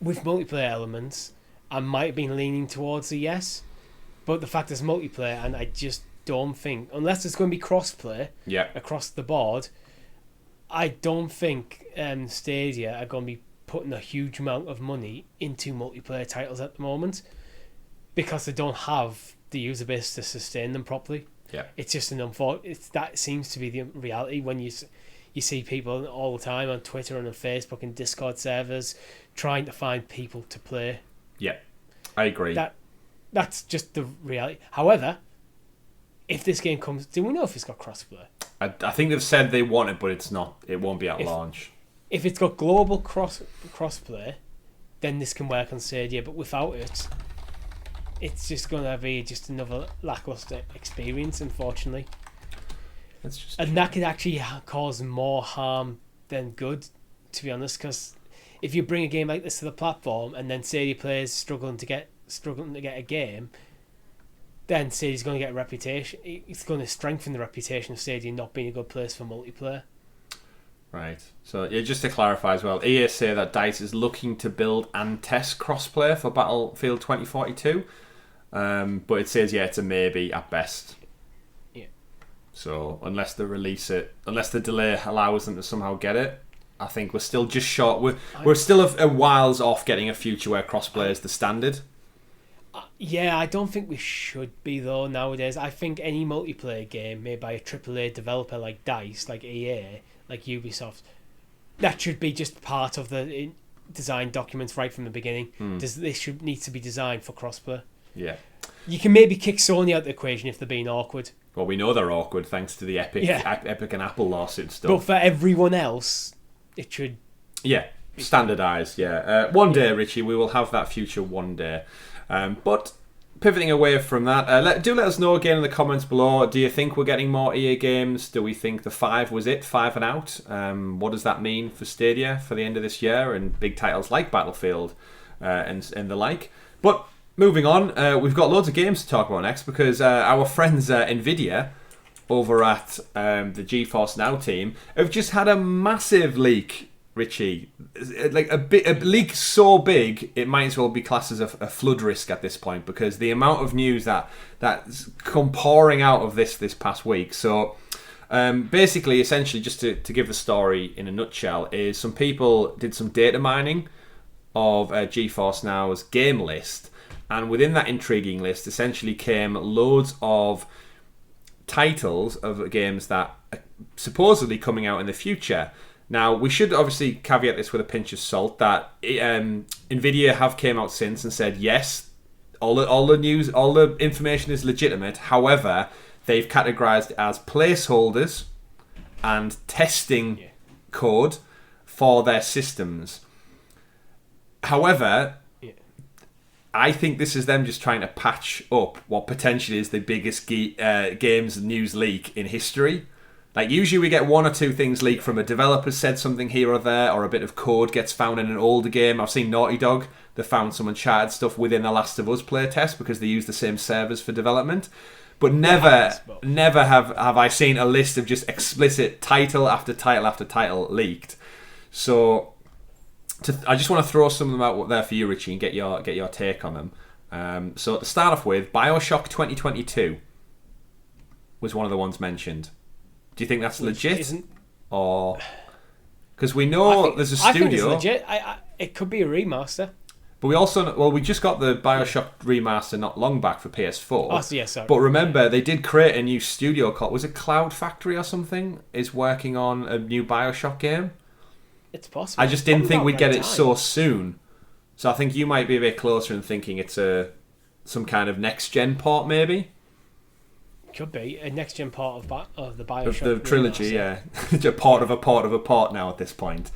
with multiplayer elements, I might have been leaning towards a yes. But the fact it's multiplayer, and I just don't think, unless it's going to be crossplay across the board, I don't think Stadia are going to be putting a huge amount of money into multiplayer titles at the moment because they don't have the user base to sustain them properly. Yeah, it's just that seems to be the reality when you see people all the time on Twitter and on Facebook and Discord servers trying to find people to play. Yeah, I agree. That's just the reality. However, if this game comes, do we know if it's got crossplay? I think they've said they want it, but it's not. It won't be at launch. If it's got global crossplay, then this can work on Stadia. But without it, it's just going to be just another lackluster experience, unfortunately. That could actually cause more harm than good, to be honest. Because if you bring a game like this to the platform and then Stadia players struggling to get a game, then Stadia's going to get a reputation. It's going to strengthen the reputation of Stadia not being a good place for multiplayer. Right. So just to clarify as well, EA say that DICE is looking to build and test crossplay for Battlefield 2042. But it says, it's a maybe at best. Yeah. So unless they release it, unless the delay allows them to somehow get it, I think we're still just short. We're still a whiles off getting a future where crossplay is the standard. I don't think we should be though nowadays. I think any multiplayer game made by a AAA developer like DICE, like EA, like Ubisoft, that should be just part of the design documents right from the beginning. This should need to be designed for crossplay. Yeah. You can maybe kick Sony out the equation if they're being awkward. Well, we know they're awkward thanks to the Epic and Apple lawsuit stuff. But for everyone else, it should... Yeah, standardised, one day, Richie, we will have that future one day. But pivoting away from that, let us know again in the comments below. Do you think we're getting more EA games? Do we think the 5 was it? 5 and out? What does that mean for Stadia for the end of this year and big titles like Battlefield and the like? But moving on, we've got loads of games to talk about next because our friends Nvidia over at the GeForce Now team have just had a massive leak. Richie, like a leak so big it might as well be classed as a flood risk at this point because the amount of news that's come pouring out of this past week. So basically, essentially, just to give the story in a nutshell, is some people did some data mining of GeForce Now's game list, and within that intriguing list essentially came loads of titles of games that are supposedly coming out in the future. Now, we should obviously caveat this with a pinch of salt that Nvidia have came out since and said, yes, all the news, all the information is legitimate. However, they've categorized as placeholders and testing code for their systems. However, I think this is them just trying to patch up what potentially is the biggest games news leak in history. Like, usually we get one or two things leaked from a developer said something here or there, or a bit of code gets found in an older game. I've seen Naughty Dog, they found some Uncharted stuff within the Last of Us playtest because they use the same servers for development. But never have I seen a list of just explicit title after title after title leaked. So I just want to throw some of them out there for you, Richie, and get your take on them. So to start off with, BioShock 2022 was one of the ones mentioned. Do you think that's legit? Or because we know there's a studio. I think it's legit. It could be a remaster. But we just got the BioShock remaster not long back for PS4. Oh, so yeah, sorry. But remember, they did create a new studio called, was it Cloud Factory or something? Is working on a new BioShock game. It's possible. I just didn't think we'd get it so soon. So I think you might be a bit closer in thinking it's some kind of next gen port, maybe. Could be a next gen part of the BioShock. Of the trilogy, yeah. A part of a part of a part now at this point.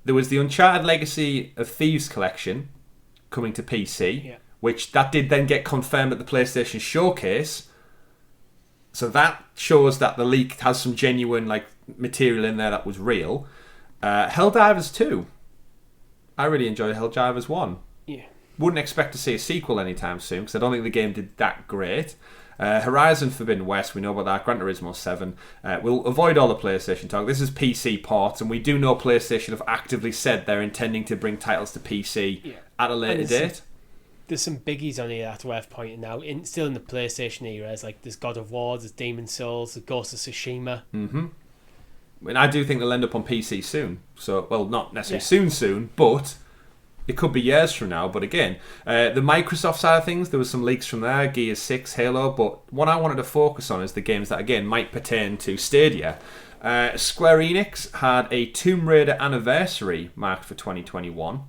There was the Uncharted Legacy of Thieves collection coming to PC, which that did then get confirmed at the PlayStation Showcase. So that shows that the leak has some genuine material in there that was real. Helldivers 2. I really enjoyed Helldivers 1. Yeah. Wouldn't expect to see a sequel anytime soon because I don't think the game did that great. Horizon Forbidden West, we know about that. Gran Turismo 7. We'll avoid all the PlayStation talk. This is PC ports, and we do know PlayStation have actively said they're intending to bring titles to PC at a later date. There's some biggies on here that's worth pointing out. Still in the PlayStation era, there's God of War, there's Demon's Souls, there's Ghost of Tsushima. Mm-hmm. And I do think they'll end up on PC soon. So, well, not necessarily soon, but it could be years from now. But again, the Microsoft side of things, there was some leaks from there, Gears 6, Halo. But what I wanted to focus on is the games that, again, might pertain to Stadia. Square Enix had a Tomb Raider anniversary marked for 2021.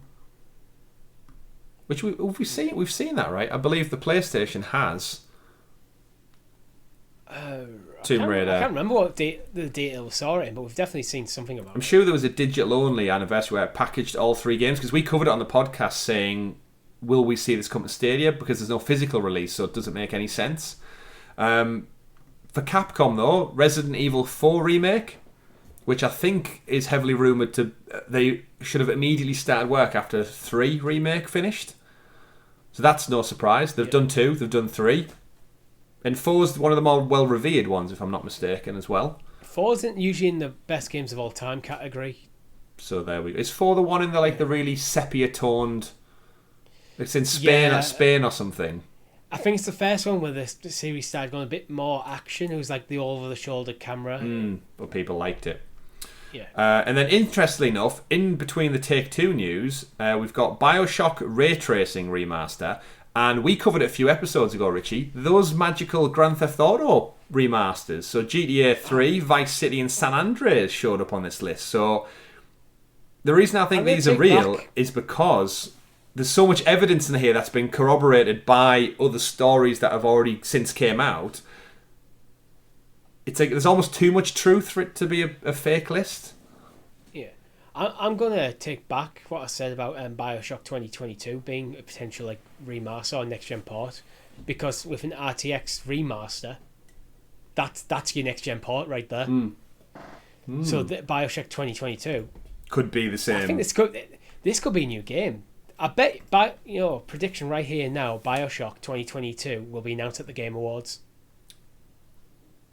Which we've seen that, right? I believe the PlayStation has Tomb Raider. I can't remember what the detail we saw it in, but we've definitely seen something about it. I'm sure there was a digital-only anniversary where it packaged all three games, because we covered it on the podcast saying, will we see this come to Stadia? Because there's no physical release, so it doesn't make any sense. For Capcom, though, Resident Evil 4 Remake, which I think is heavily rumoured to... They should have immediately started work after 3 Remake finished. So that's no surprise. They've done 2, they've done 3. And 4's one of the more well-revered ones, if I'm not mistaken, as well. 4 isn't usually in the best games of all time category. So there we go. Is 4 the one in the really sepia-toned... It's in Spain or something. I think it's the first one where the series started going a bit more action. It was like the over-the-shoulder camera. But people liked it. Yeah. And then, interestingly enough, in between the Take-Two news, we've got BioShock Ray Tracing Remaster, and we covered it a few episodes ago, Richie, those magical Grand Theft Auto remasters. So GTA 3, Vice City and San Andreas showed up on this list. So the reason I think these are real is because there's so much evidence in here that's been corroborated by other stories that have already since came out. It's like there's almost too much truth for it to be a fake list. Yeah. I'm going to take back what I said about BioShock 2022 being a potential remaster or next-gen port, because with an RTX remaster, that's your next-gen port right there. So the BioShock 2022 could be the same. I think this could be a new game. I bet, prediction right here now, BioShock 2022 will be announced at the Game Awards.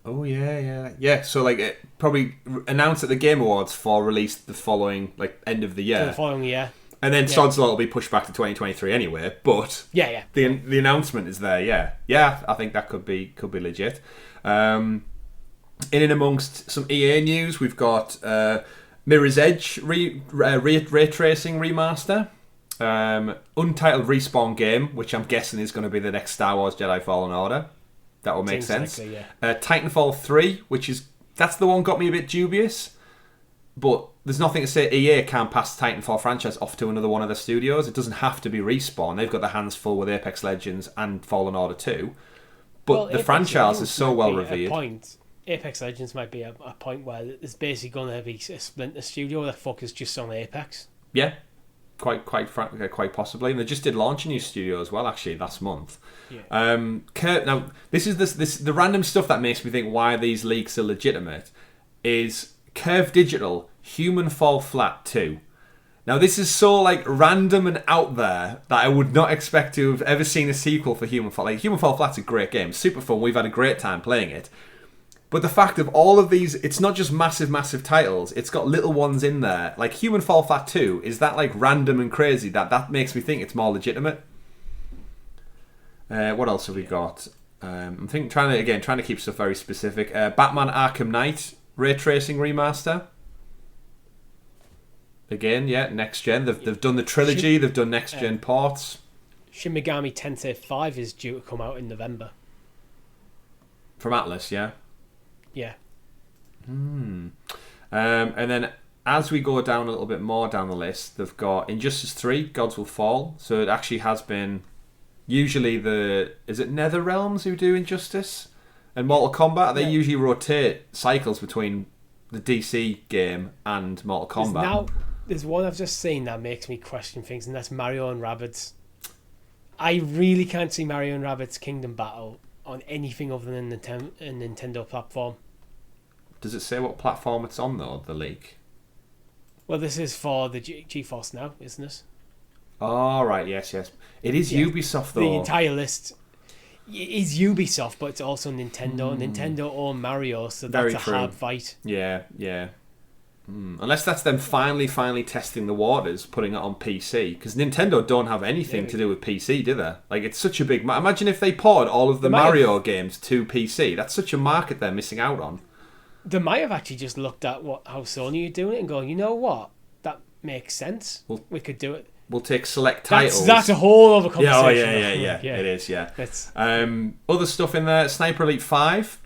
Oh, yeah. So, probably announced at the Game Awards for release the following, end of the year. The following year. And then Sod's Law will be pushed back to 2023 anyway, but... Yeah. The announcement is there, yeah. Yeah, I think that could be legit. In and amongst some EA news, we've got Mirror's Edge ray tracing remaster. Untitled Respawn game, which I'm guessing is going to be the next Star Wars Jedi Fallen Order. That will make sense. Likely, yeah. Titanfall 3, that's the one got me a bit dubious. But there's nothing to say EA can't pass the Titanfall franchise off to another one of their studios. It doesn't have to be Respawn. They've got their hands full with Apex Legends and Fallen Order 2. But the franchise is so well revered. Apex Legends might be a point where there's basically going to be a Splinter Studio that focus just on Apex. Yeah, quite possibly. And they just did launch a new studio as well, actually, last month. Yeah. Now, this is the random stuff that makes me think why these leaks are legitimate. Is Curve Digital Human Fall Flat 2. Now, this is so like random and out there that I would not expect to have ever seen a sequel for Human Fall. Like, Human Fall Flat's a great game, super fun. We've had a great time playing it. But the fact of all of these, it's not just massive titles. It's got little ones in there. Like Human Fall Flat 2, is that like random and crazy? That makes me think it's more legitimate. What else have we got? I'm trying to keep stuff very specific. Batman Arkham Knight ray tracing remaster. Again, yeah, next gen. They've done the trilogy. They've done next gen ports. Shin Megami Tensei 5 is due to come out in November. From Atlas, yeah. Yeah. And then as we go down a little bit more down the list, they've got Injustice 3, Gods Will Fall. So it actually has been usually is it NetherRealms who do Injustice? And Mortal Kombat, they usually rotate cycles between the DC game and Mortal Kombat. There's one I've just seen that makes me question things, and that's Mario and Rabbids. I really can't see Mario and Rabbids Kingdom Battle on anything other than a Nintendo platform. Does it say what platform it's on, though, the leak? Well, this is for the GeForce Now, isn't it? Oh, right, yes. It is Ubisoft, though. The entire list is Ubisoft, but it's also Nintendo. Nintendo own Mario, so that's a hard fight. Yeah. Unless that's them finally testing the waters, putting it on PC. Because Nintendo don't have anything to do with PC, do they? Like, it's such a big... Imagine if they poured all of the Mario games to PC. That's such a market they're missing out on. They might have actually just looked at how Sony are doing it and going, you know what? That makes sense. We could do it. We'll take select titles. That's a whole other conversation. Yeah. It is, yeah. Other stuff in there. Sniper Elite 5.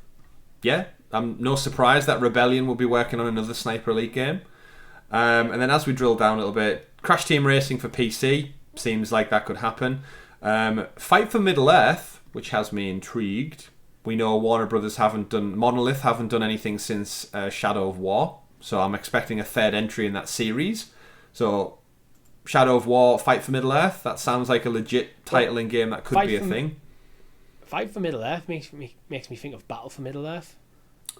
Yeah. I'm no surprise that Rebellion will be working on another Sniper Elite game. And then as we drill down a little bit, Crash Team Racing for PC. Seems like that could happen. Fight for Middle-earth, which has me intrigued. We know Warner Brothers Monolith haven't done anything since Shadow of War. So I'm expecting a third entry in that series. So Shadow of War, Fight for Middle-earth. That sounds like a legit title in game that could be a thing. Fight for Middle-earth makes me think of Battle for Middle-earth.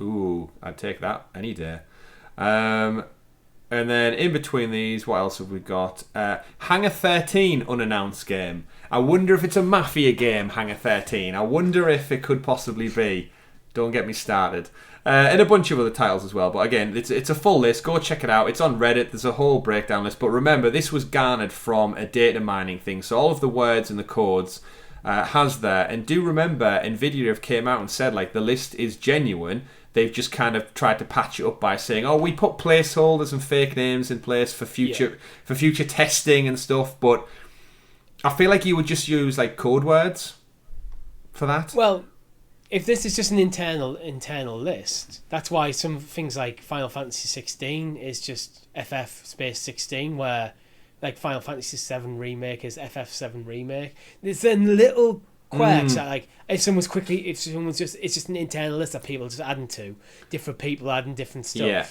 Ooh, I'd take that any day. And then in between these, what else have we got? Hangar 13 unannounced game. I wonder if it's a Mafia game, Hangar 13. I wonder if it could possibly be. Don't get me started. And a bunch of other titles as well. But again, it's a full list. Go check it out. It's on Reddit. There's a whole breakdown list. But remember, this was garnered from a data mining thing. So all of the words and the codes has there. And do remember, Nvidia have came out and said, like, the list is genuine. They've just kind of tried to patch it up by saying, "Oh, we put placeholders and fake names in place for future testing and stuff." But I feel like you would just use like code words for that. Well, if this is just an internal list, that's why some things like Final Fantasy 16 is just FF space 16, where like Final Fantasy 7 Remake is FF7 Remake. There's then little quirks that, like, it's just an internal list that people are just adding to, different people adding different stuff. Yeah.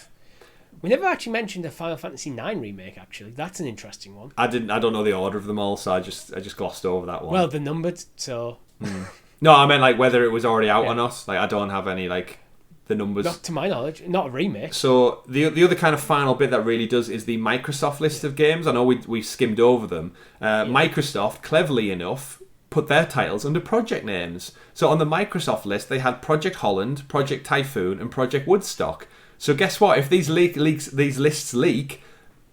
We never actually mentioned the Final Fantasy 9 remake. Actually, that's an interesting one. I don't know the order of them all, so I just glossed over that one. Well, they're numbered, so. No, I meant like whether it was already out or not. Like, I don't have any like the numbers. Not to my knowledge, not a remake. So the other kind of final bit that really does is the Microsoft list of games. I know we skimmed over them. Microsoft, cleverly enough, put their titles under project names. So on the Microsoft list, they had Project Holland, Project Typhoon, and Project Woodstock. So guess what? If these lists leak,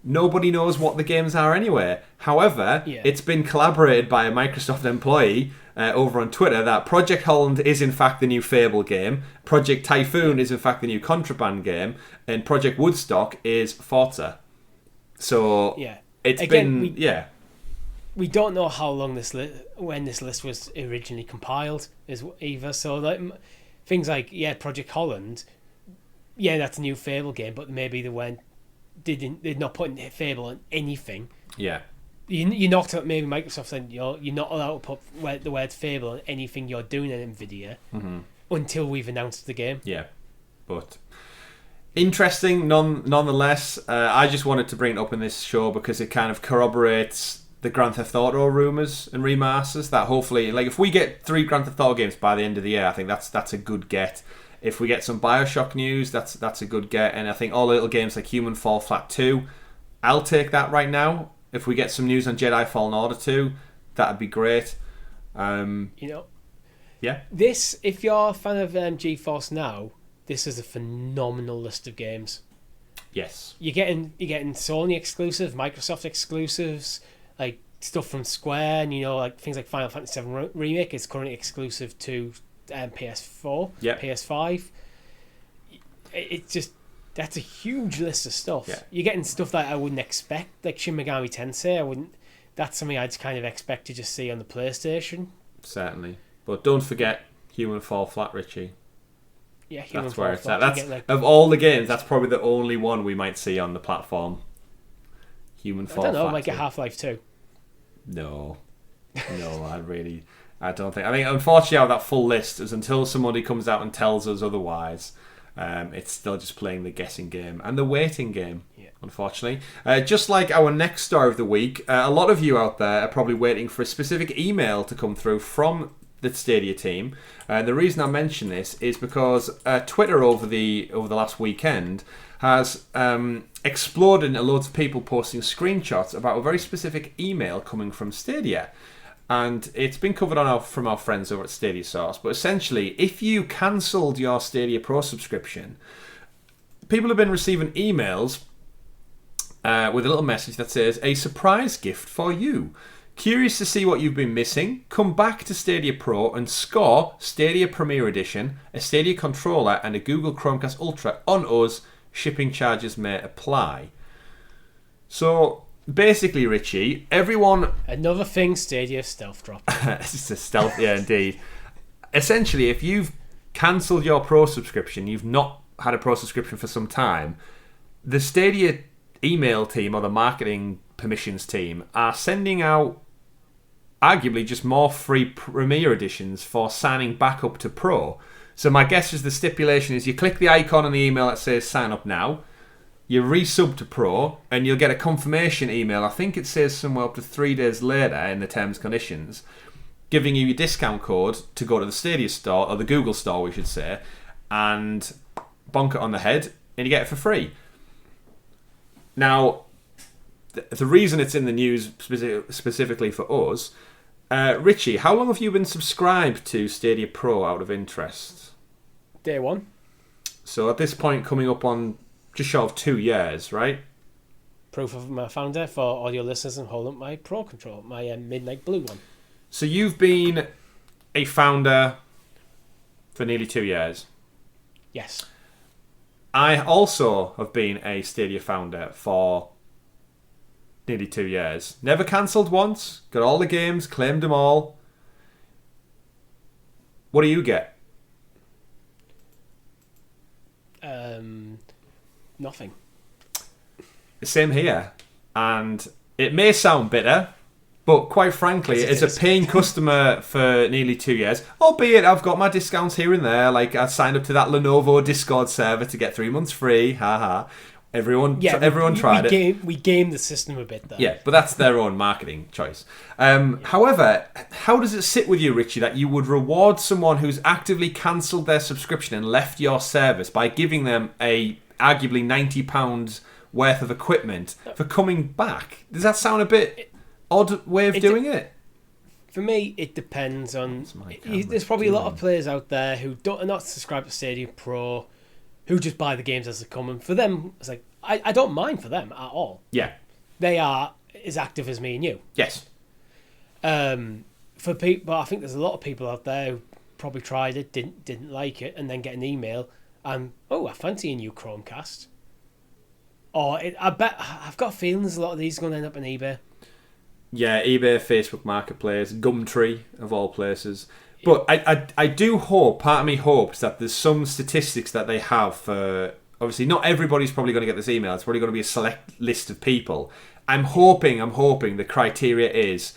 nobody knows what the games are anyway. However, it's been collaborated by a Microsoft employee over on Twitter that Project Holland is in fact the new Fable game, Project Typhoon is in fact the new Contraband game, and Project Woodstock is Forza. So we don't know how long when this list was originally compiled either. So like things like Project Holland, that's a new Fable game, but maybe they're not putting Fable on anything. Yeah. you knocked up maybe Microsoft saying you're not allowed to put the word Fable on anything you're doing in Nvidia until we've announced the game. Yeah, but interesting nonetheless. I just wanted to bring it up in this show because it kind of corroborates the Grand Theft Auto rumours and remasters that hopefully, like if we get 3 Grand Theft Auto games by the end of the year, I think that's a good get. If we get some Bioshock news, that's a good get. And I think all the little games like Human Fall Flat 2, I'll take that right now. If we get some news on Jedi Fallen Order 2, that'd be great. Yeah. This, if you're a fan of GeForce Now, this is a phenomenal list of games. Yes. You're getting Sony exclusives, Microsoft exclusives, like stuff from Square, and like things like Final Fantasy VII Remake is currently exclusive to PS4, PS5. It's just, that's a huge list of stuff. Yeah. You're getting stuff that I wouldn't expect, like Shin Megami Tensei. That's something I'd kind of expect to just see on the PlayStation. Certainly. But don't forget Human Fall Flat, Richie. Yeah, Human that's Fall where it's Flat. at. Of all the games, that's probably the only one we might see on the platform. Human Fall Flat. I don't know, like a Half-Life 2. No, I don't think. I think, unfortunately, out of that full list is until somebody comes out and tells us otherwise. It's still just playing the guessing game and the waiting game, unfortunately. Just like our next story of the week, a lot of you out there are probably waiting for a specific email to come through from the Stadia team. The reason I mention this is because Twitter over the last weekend has exploded into loads of people posting screenshots about a very specific email coming from Stadia. And it's been covered from our friends over at Stadia Source. But essentially, if you cancelled your Stadia Pro subscription, people have been receiving emails with a little message that says, "A surprise gift for you. Curious to see what you've been missing? Come back to Stadia Pro and score Stadia Premier Edition, a Stadia controller, and a Google Chromecast Ultra on us. Shipping charges may apply." So basically, Richie, everyone... Another thing Stadia stealth drop. It's a stealth, yeah, indeed. Essentially, if you've cancelled your Pro subscription, you've not had a Pro subscription for some time, the Stadia email team or the marketing permissions team are sending out arguably just more free Premier editions for signing back up to Pro. So my guess is the stipulation is you click the icon on the email that says sign up now, you resub to Pro, and you'll get a confirmation email. I think it says somewhere up to 3 days later in the terms and conditions, giving you your discount code to go to the Stadia store, or the Google store we should say, and bonk it on the head, and you get it for free. Now, the reason it's in the news specifically for us, Richie, how long have you been subscribed to Stadia Pro out of interest? Day one. So at this point, coming up on just short of 2 years, right? Proof of my founder for audio listeners and hold up my Pro control, my Midnight Blue one. So you've been a founder for nearly 2 years. Yes. I also have been a Stadia founder for nearly 2 years. Never cancelled once. Got all the games, claimed them all. What do you get? Nothing. Same here. And it may sound bitter, but quite frankly, as a paying customer for nearly 2 years, albeit I've got my discounts here and there, like I signed up to that Lenovo Discord server to get 3 months free, haha. Everyone tried it. We gamed the system a bit, though. Yeah, but that's their own marketing choice. However, how does it sit with you, Richie, that you would reward someone who's actively cancelled their subscription and left your service by giving them a arguably £90 worth of equipment for coming back? Does that sound a bit odd way of doing it? For me, it depends on... There's probably a lot of players out there who are not subscribed to Stadia Pro, who just buy the games as they come. And for them, it's like, I don't mind for them at all. Yeah. They are as active as me and you. Yes. For people, I think there's a lot of people out there who probably tried it, didn't like it, and then get an email and, I fancy a new Chromecast. Or I bet, I've got a feeling there's a lot of these going to end up on eBay. Yeah, eBay, Facebook Marketplace, Gumtree, of all places. But I do hope, part of me hopes that there's some statistics that they have for... Obviously, not everybody's probably going to get this email. It's probably going to be a select list of people. I'm hoping the criteria is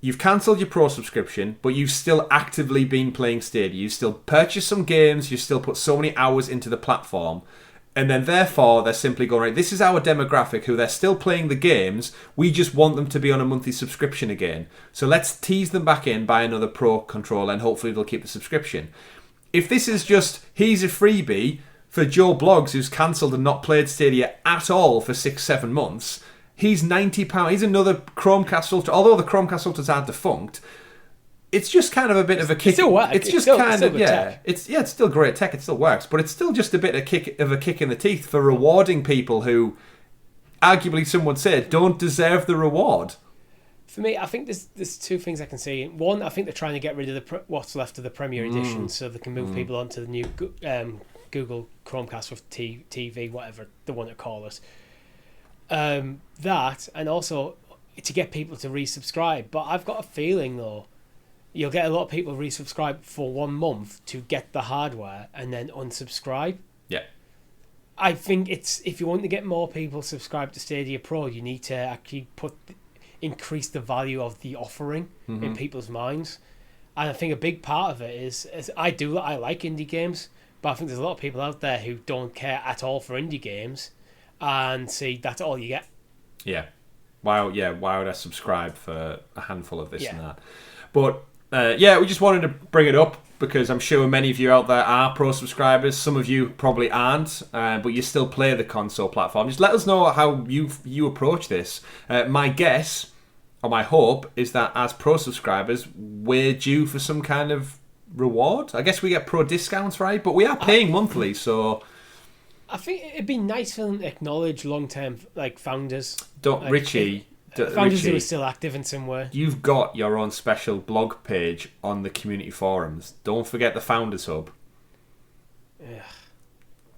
you've cancelled your Pro subscription, but you've still actively been playing Stadia. You still purchased some games, you still put so many hours into the platform, and then therefore they're simply going, right, this is our demographic who they're still playing the games, we just want them to be on a monthly subscription again. So let's tease them back in, buy another Pro controller, and hopefully they'll keep the subscription. If this is just, he's a freebie for Joe Bloggs who's cancelled and not played Stadia at all for 6-7 months, he's £90. He's another Chromecast Ultra. Although the Chromecast Ultras are defunct, it's just kind of a bit of a kick. It still works. It's just kind of tech. It's still great tech. It still works, but it's still just a bit of a kick in the teeth for rewarding people who, arguably, some would say, don't deserve the reward. For me, I think there's two things I can see. One, I think they're trying to get rid of what's left of the Premier Edition, so they can move people onto the new Google Chromecast with TV, whatever they want to call it. That, and also to get people to resubscribe. But I've got a feeling, though, you'll get a lot of people resubscribe for 1 month to get the hardware and then unsubscribe. Yeah. I think if you want to get more people subscribed to Stadia Pro, you need to actually increase the value of the offering in people's minds. And I think a big part of it is I like indie games, but I think there's a lot of people out there who don't care at all for indie games and see that's all you get. Yeah. Why would I subscribe for a handful of this and that? But we just wanted to bring it up because I'm sure many of you out there are Pro subscribers. Some of you probably aren't, but you still play the console platform. Just let us know how you approach this. My guess, or my hope, is that as Pro subscribers, we're due for some kind of reward. I guess we get Pro discounts, right? But we are paying monthly, so... I think it'd be nice for them to acknowledge long-term founders. Richie... Founders who are still active in some way. You've got your own special blog page on the community forums. Don't forget the Founders Hub. Yeah.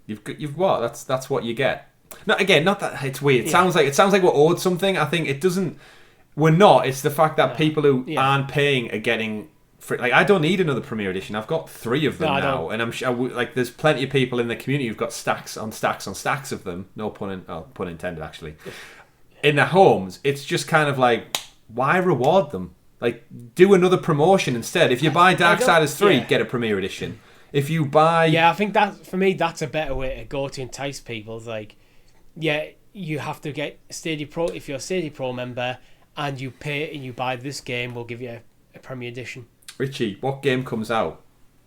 You've what? That's what you get. No, again, not that it's weird. It sounds like we're owed something. I think it doesn't. We're not. It's the fact that people who aren't paying are getting free. Like, I don't need another Premier Edition. I've got 3 of them now, and I'm sure there's plenty of people in the community who've got stacks on stacks on stacks of them. No pun intended, actually. In their homes, it's just kind of like, why reward them? Like, do another promotion instead. If you buy Darksiders 3, get a Premier Edition. If you buy... Yeah, I think that, for me, that's a better way to go to entice people. It's like, you have to get Stadia Pro. If you're a Stadia Pro member and you pay and you buy this game, we'll give you a Premier Edition. Richie, what game comes out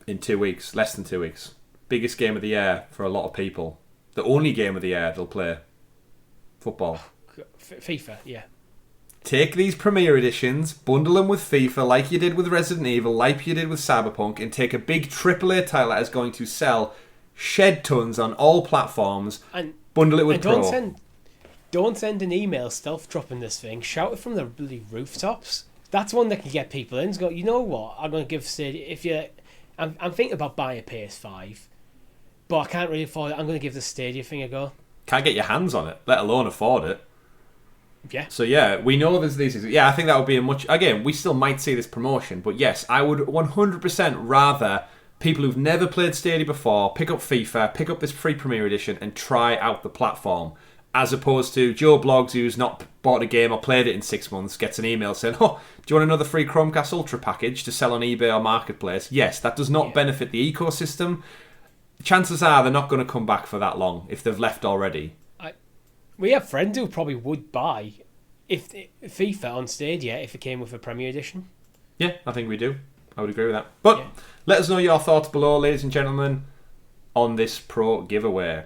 in 2 weeks? Less than 2 weeks. Biggest game of the year for a lot of people. The only game of the year they'll play. Football. FIFA, yeah. Take these Premier Editions, bundle them with FIFA like you did with Resident Evil, like you did with Cyberpunk, and take a big AAA title that is going to sell shed tons on all platforms, and bundle it with Pro. Don't send an email stealth dropping this thing. Shout it from the bloody rooftops. That's one that can get people in. Go, you know what? I'm going to give Stadia... I'm thinking about buying a PS5, but I can't really afford it. I'm going to give the Stadia thing a go. Can't get your hands on it, let alone afford it. Yeah. So we know there's these. Yeah, I think that would be a much... Again, we still might see this promotion, but yes, I would 100% rather people who've never played Stadia before pick up FIFA, pick up this free Premier Edition, and try out the platform, as opposed to Joe Bloggs, who's not bought a game or played it in 6 months, gets an email saying, "Oh, do you want another free Chromecast Ultra package to sell on eBay or Marketplace?" Yes, that does not benefit the ecosystem. Chances are they're not going to come back for that long if they've left already. We have friends who probably would buy FIFA on Stadia if it came with a Premier Edition. Yeah, I think we do. I would agree with that. But let us know your thoughts below, ladies and gentlemen, on this Pro giveaway.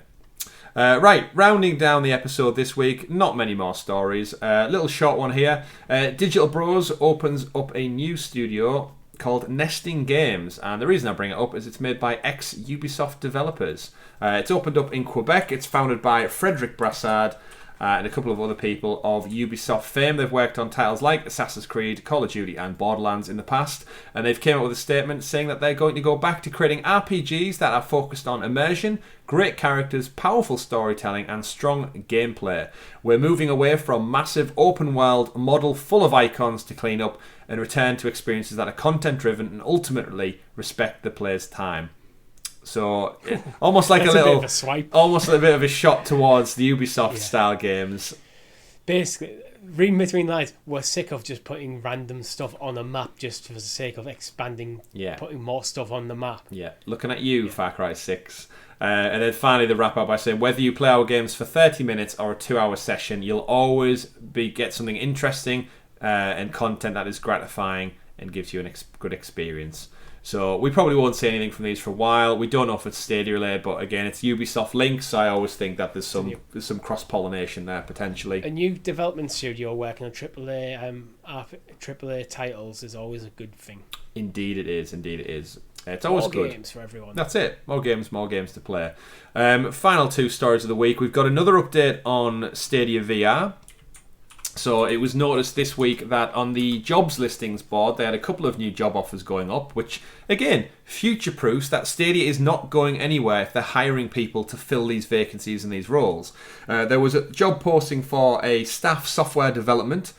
Right, rounding down the episode this week, not many more stories. Little short one here. Digital Bros opens up a new studio called Nesting Games, and the reason I bring it up is it's made by ex-Ubisoft developers. It's opened up in Quebec. It's founded by Frederic Brassard and a couple of other people of Ubisoft fame. They've worked on titles like Assassin's Creed, Call of Duty and Borderlands in the past, and they've came up with a statement saying that they're going to go back to creating RPGs that are focused on immersion, great characters, powerful storytelling and strong gameplay. We're moving away from massive open world model full of icons to clean up and return to experiences that are content driven and ultimately respect the player's time. So almost like almost a bit of a shot towards the Ubisoft style games. basically, reading between lines, we're sick of just putting random stuff on a map just for the sake of expanding, putting more stuff on the map. Yeah, looking at you, Far Cry 6. And then finally, the wrap up by saying, whether you play our games for 30 minutes or a 2-hour session, you'll always get something interesting and content that is gratifying and gives you a good experience. So we probably won't see anything from these for a while. We don't know if it's Stadia related, but again, it's Ubisoft links. So I always think that there's some cross pollination there potentially. A new development studio working on AAA titles is always a good thing. Indeed, it is. It's always more good. More games for everyone. That's it. More games to play. Final 2 stories of the week. We've got another update on Stadia VR. So it was noticed this week that on the jobs listings board, they had a couple of new job offers going up, which, again, future-proofs that Stadia is not going anywhere if they're hiring people to fill these vacancies and these roles. There was a job posting for a staff software development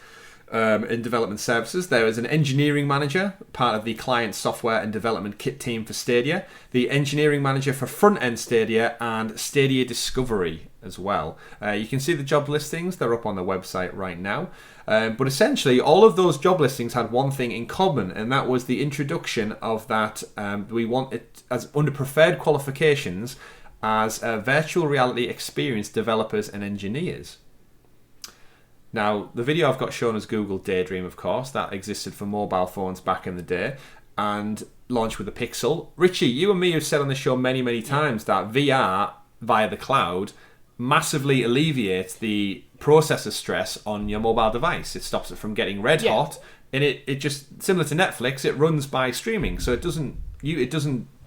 in development services. There is an engineering manager, part of the client software and development kit team for Stadia, the engineering manager for front-end Stadia, and Stadia Discovery as well. You can see the job listings. They're up on the website right now. But essentially, all of those job listings had one thing in common, and that was the introduction of that we want it as under preferred qualifications as virtual reality experience developers and engineers. Now, the video I've got shown as Google Daydream, of course. That existed for mobile phones back in the day and launched with a Pixel. Richie, you and me have said on the show many, many times that VR via the cloud massively alleviates the processor stress on your mobile device. It stops it from getting red hot, and it just, similar to Netflix, it runs by streaming, so it doesn't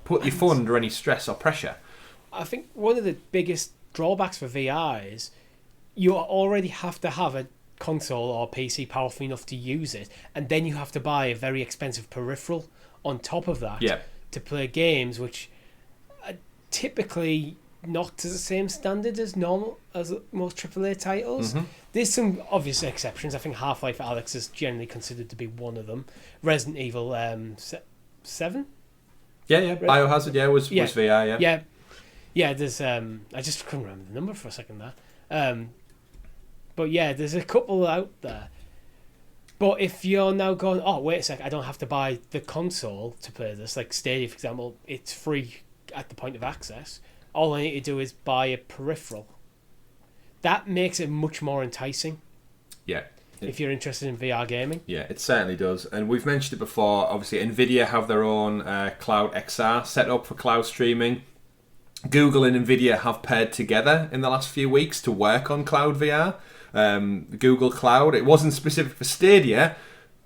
put your phone under any stress or pressure. I think one of the biggest drawbacks for VR is you already have to have a console or PC powerful enough to use it, and then you have to buy a very expensive peripheral on top of that to play games which are typically not to the same standard as most AAA titles. Mm-hmm. There's some obvious exceptions. I think Half-Life Alyx is generally considered to be one of them. Resident Evil 7? Biohazard, was VR, Yeah, there's I just couldn't remember the number for a second there. But yeah, there's a couple out there. But if you're now going, oh, wait a sec, I don't have to buy the console to play this, like Stadia, for example, it's free at the point of access. All I need to do is buy a peripheral. That makes it much more enticing. Yeah. If you're interested in VR gaming. Yeah, it certainly does. And we've mentioned it before, obviously Nvidia have their own Cloud XR set up for cloud streaming. Google and Nvidia have paired together in the last few weeks to work on Cloud VR. Google Cloud, it wasn't specific for Stadia,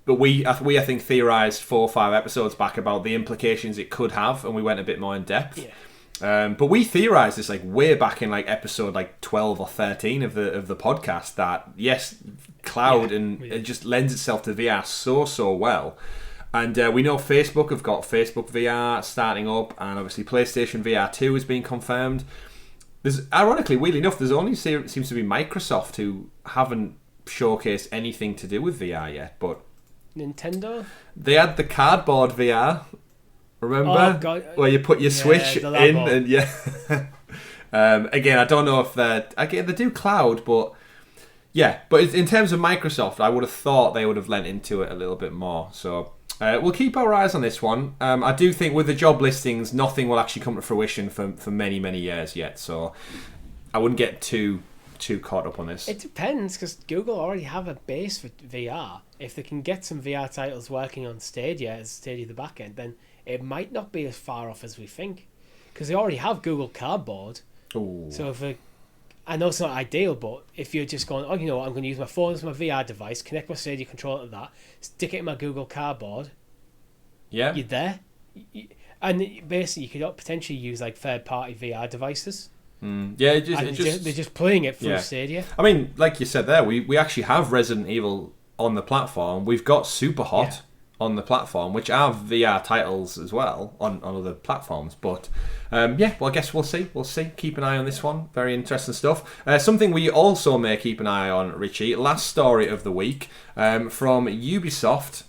but we I think theorized 4 or 5 episodes back about the implications it could have, and we went a bit more in depth. But we theorized this like way back in like episode like 12 or 13 of the podcast that yes, cloud it just lends itself to VR so well. And we know Facebook have got Facebook VR starting up, and obviously PlayStation VR 2 is being confirmed. There's, ironically, weirdly enough, there's only seems to be Microsoft who haven't showcased anything to do with VR yet. But Nintendo? They had the cardboard VR, remember? Oh, God. Where you put your Switch in and again, I don't know if they do cloud, but yeah. But in terms of Microsoft, I would have thought they would have lent into it a little bit more. So we'll keep our eyes on this one. I do think with the job listings, nothing will actually come to fruition for many, many years yet. So I wouldn't get too caught up on this. It depends, because Google already have a base for VR. If they can get some VR titles working on Stadia as Stadia the backend, then it might not be as far off as we think, because they already have Google Cardboard. Ooh. So I know it's not ideal, but if you're just going, oh, you know what, I'm going to use my phone as my VR device, connect my Stadia controller to that, stick it in my Google Cardboard, you're there. And basically, you could potentially use like third-party VR devices. Yeah, they're just playing it through Stadia. I mean, like you said there, we actually have Resident Evil on the platform. We've got Superhot on the platform, which are VR titles as well on other platforms. But well, I guess we'll see. Keep an eye on this one. Very interesting stuff. Something we also may keep an eye on, Richie. Last story of the week from Ubisoft.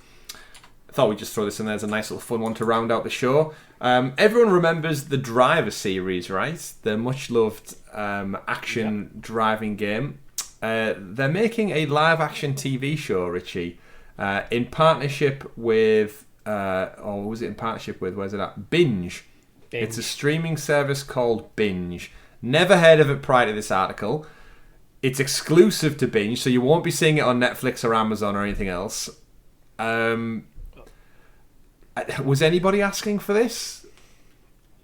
I thought we'd just throw this in there as a nice little fun one to round out the show. Everyone remembers the Driver series, right? The much-loved action driving game. they're making a live-action TV show, Richie, in partnership with, or was it in partnership with, where's it at? Binge. It's a streaming service called Binge. Never heard of it prior to this article. It's exclusive to Binge, so you won't be seeing it on Netflix or Amazon or anything else. Was anybody asking for this?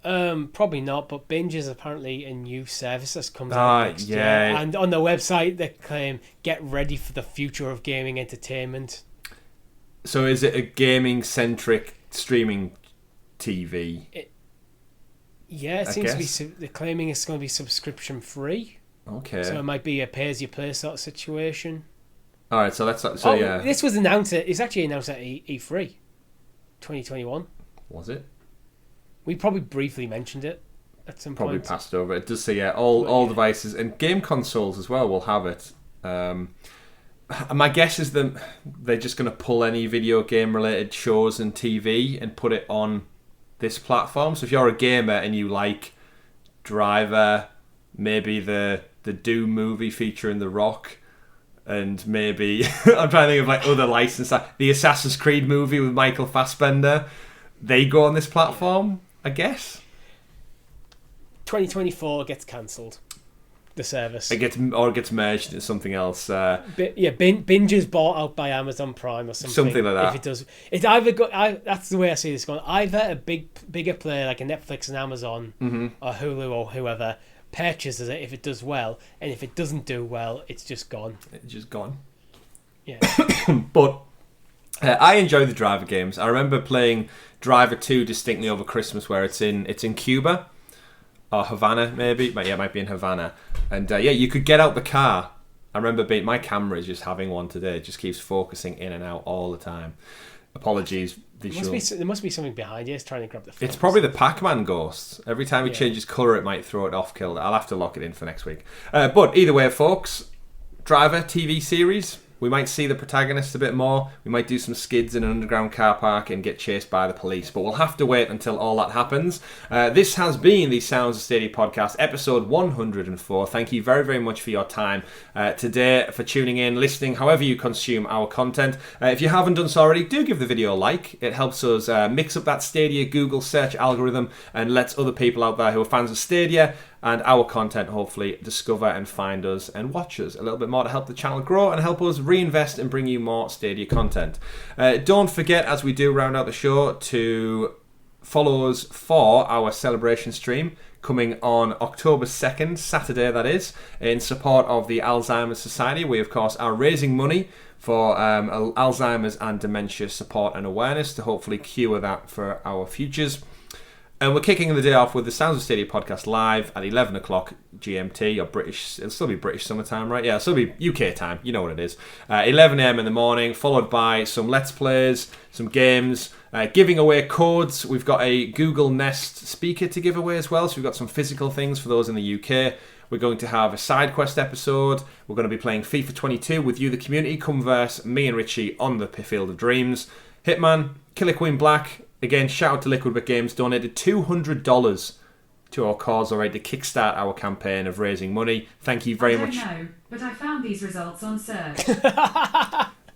Probably not, but Binge is apparently a new service that's comes out next year. And on their website, they claim, get ready for the future of gaming entertainment. So is it a gaming-centric streaming TV? It seems to be. They're claiming it's going to be subscription-free. Okay. So it might be a pay-as-you-play sort of situation. All right, so that's... This was announced... It's actually announced at E3 2021. Was it? We probably briefly mentioned it at some point. Probably passed over. It does say, all devices and game consoles as well will have it. My guess is that they're just going to pull any video game related shows and TV and put it on this platform. So if you're a gamer and you like Driver, maybe the Doom movie featuring The Rock, and maybe I'm trying to think of like other licenses, the Assassin's Creed movie with Michael Fassbender, they go on this platform, I guess. 2024 gets cancelled. The service. It gets merged into something else. Binge is bought out by Amazon Prime or something. Something like that. If it does, it's either that's the way I see this going. Either a bigger player like a Netflix and Amazon or Hulu or whoever purchases it if it does well, and if it doesn't do well, it's just gone. It's just gone. Yeah. But I enjoy the Driver games. I remember playing Driver 2 distinctly over Christmas, where it's in Cuba. Or Havana, maybe. But yeah, it might be in Havana. And you could get out the car. I remember my camera is just having one today. It just keeps focusing in and out all the time. Apologies, visual. There must be something behind you. It's trying to grab the phone. It's probably the Pac-Man ghost. Every time it changes colour, it might throw it off kilter. I'll have to lock it in for next week. But either way, folks, Driver TV series. We might see the protagonist a bit more. We might do some skids in an underground car park and get chased by the police. But we'll have to wait until all that happens. This has been the Sounds of Stadia podcast, episode 104. Thank you very, very much for your time today, for tuning in, listening, however you consume our content. If you haven't done so already, do give the video a like. It helps us mix up that Stadia Google search algorithm and lets other people out there who are fans of Stadia and our content hopefully discover and find us and watch us a little bit more to help the channel grow and help us reinvest and bring you more Stadia content. Don't forget, as we do round out the show, to follow us for our celebration stream coming on October 2nd, Saturday that is, in support of the Alzheimer's Society. We of course are raising money for Alzheimer's and dementia support and awareness to hopefully cure that for our futures. And we're kicking the day off with the Sounds of Stadia podcast live at 11 o'clock GMT, or British. It'll still be British summertime, right? Yeah, it'll still be UK time. You know what it is. 11 a.m. in the morning, followed by some Let's Plays, some games, giving away codes. We've got a Google Nest speaker to give away as well, so we've got some physical things for those in the UK. We're going to have a side quest episode. We're going to be playing FIFA 22 with you, the community. Come verse me and Richie on the Field of Dreams. Hitman, Killer Queen Black. Again, shout out to Liquid Brick Games, donated $200 to our cause already to kickstart our campaign of raising money. Thank you very much. I don't know, but I found these results on search.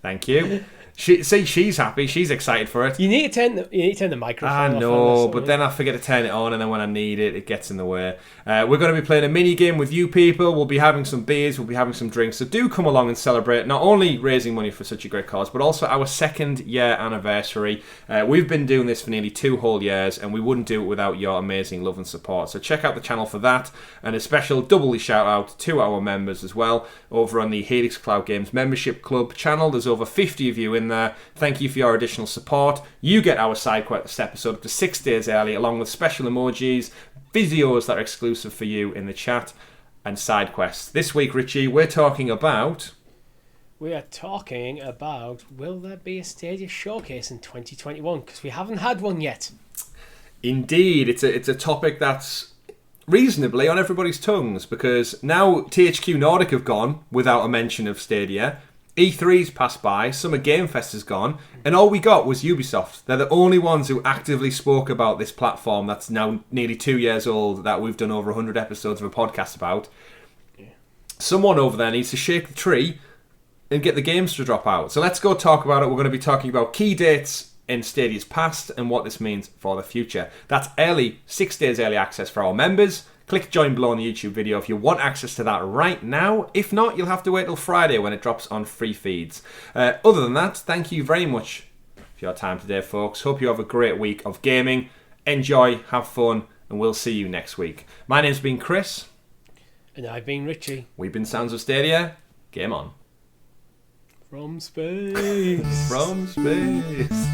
Thank you. She's happy. She's excited for it. You need to turn the microphone off. I know, but then I forget to turn it on, and then when I need it, it gets in the way. We're going to be playing a mini game with you people. We'll be having some beers. We'll be having some drinks. So do come along and celebrate not only raising money for such a great cause, but also our 2nd year anniversary. We've been doing this for nearly 2 whole years, and we wouldn't do it without your amazing love and support. So check out the channel for that, and a special doubly shout out to our members as well over on the Helix Cloud Games Membership Club channel. There's over 50 of you in there. Thank you for your additional support. You get our side quest episode up to 6 days early, along with special emojis, videos that are exclusive for you in the chat, and side quests. This week, Richie, we're talking about... will there be a Stadia showcase in 2021? Because we haven't had one yet. Indeed, it's a topic that's reasonably on everybody's tongues, because now THQ Nordic have gone without a mention of Stadia. E3's passed by, Summer Game Fest has gone, and all we got was Ubisoft. They're the only ones who actively spoke about this platform that's now nearly 2 years old, that we've done over 100 episodes of a podcast about. someone over there needs to shake the tree and get the games to drop out. So let's go talk about it. We're going to be talking about key dates in Stadia's past and what this means for the future. That's 6 days early access for our members. Click join below on the YouTube video if you want access to that right now. If not, you'll have to wait till Friday when it drops on free feeds. Other than that, thank you very much for your time today, folks. Hope you have a great week of gaming. Enjoy, have fun, and we'll see you next week. My name's been Chris. And I've been Richie. We've been Sounds of Stadia. Game on. From space. From space.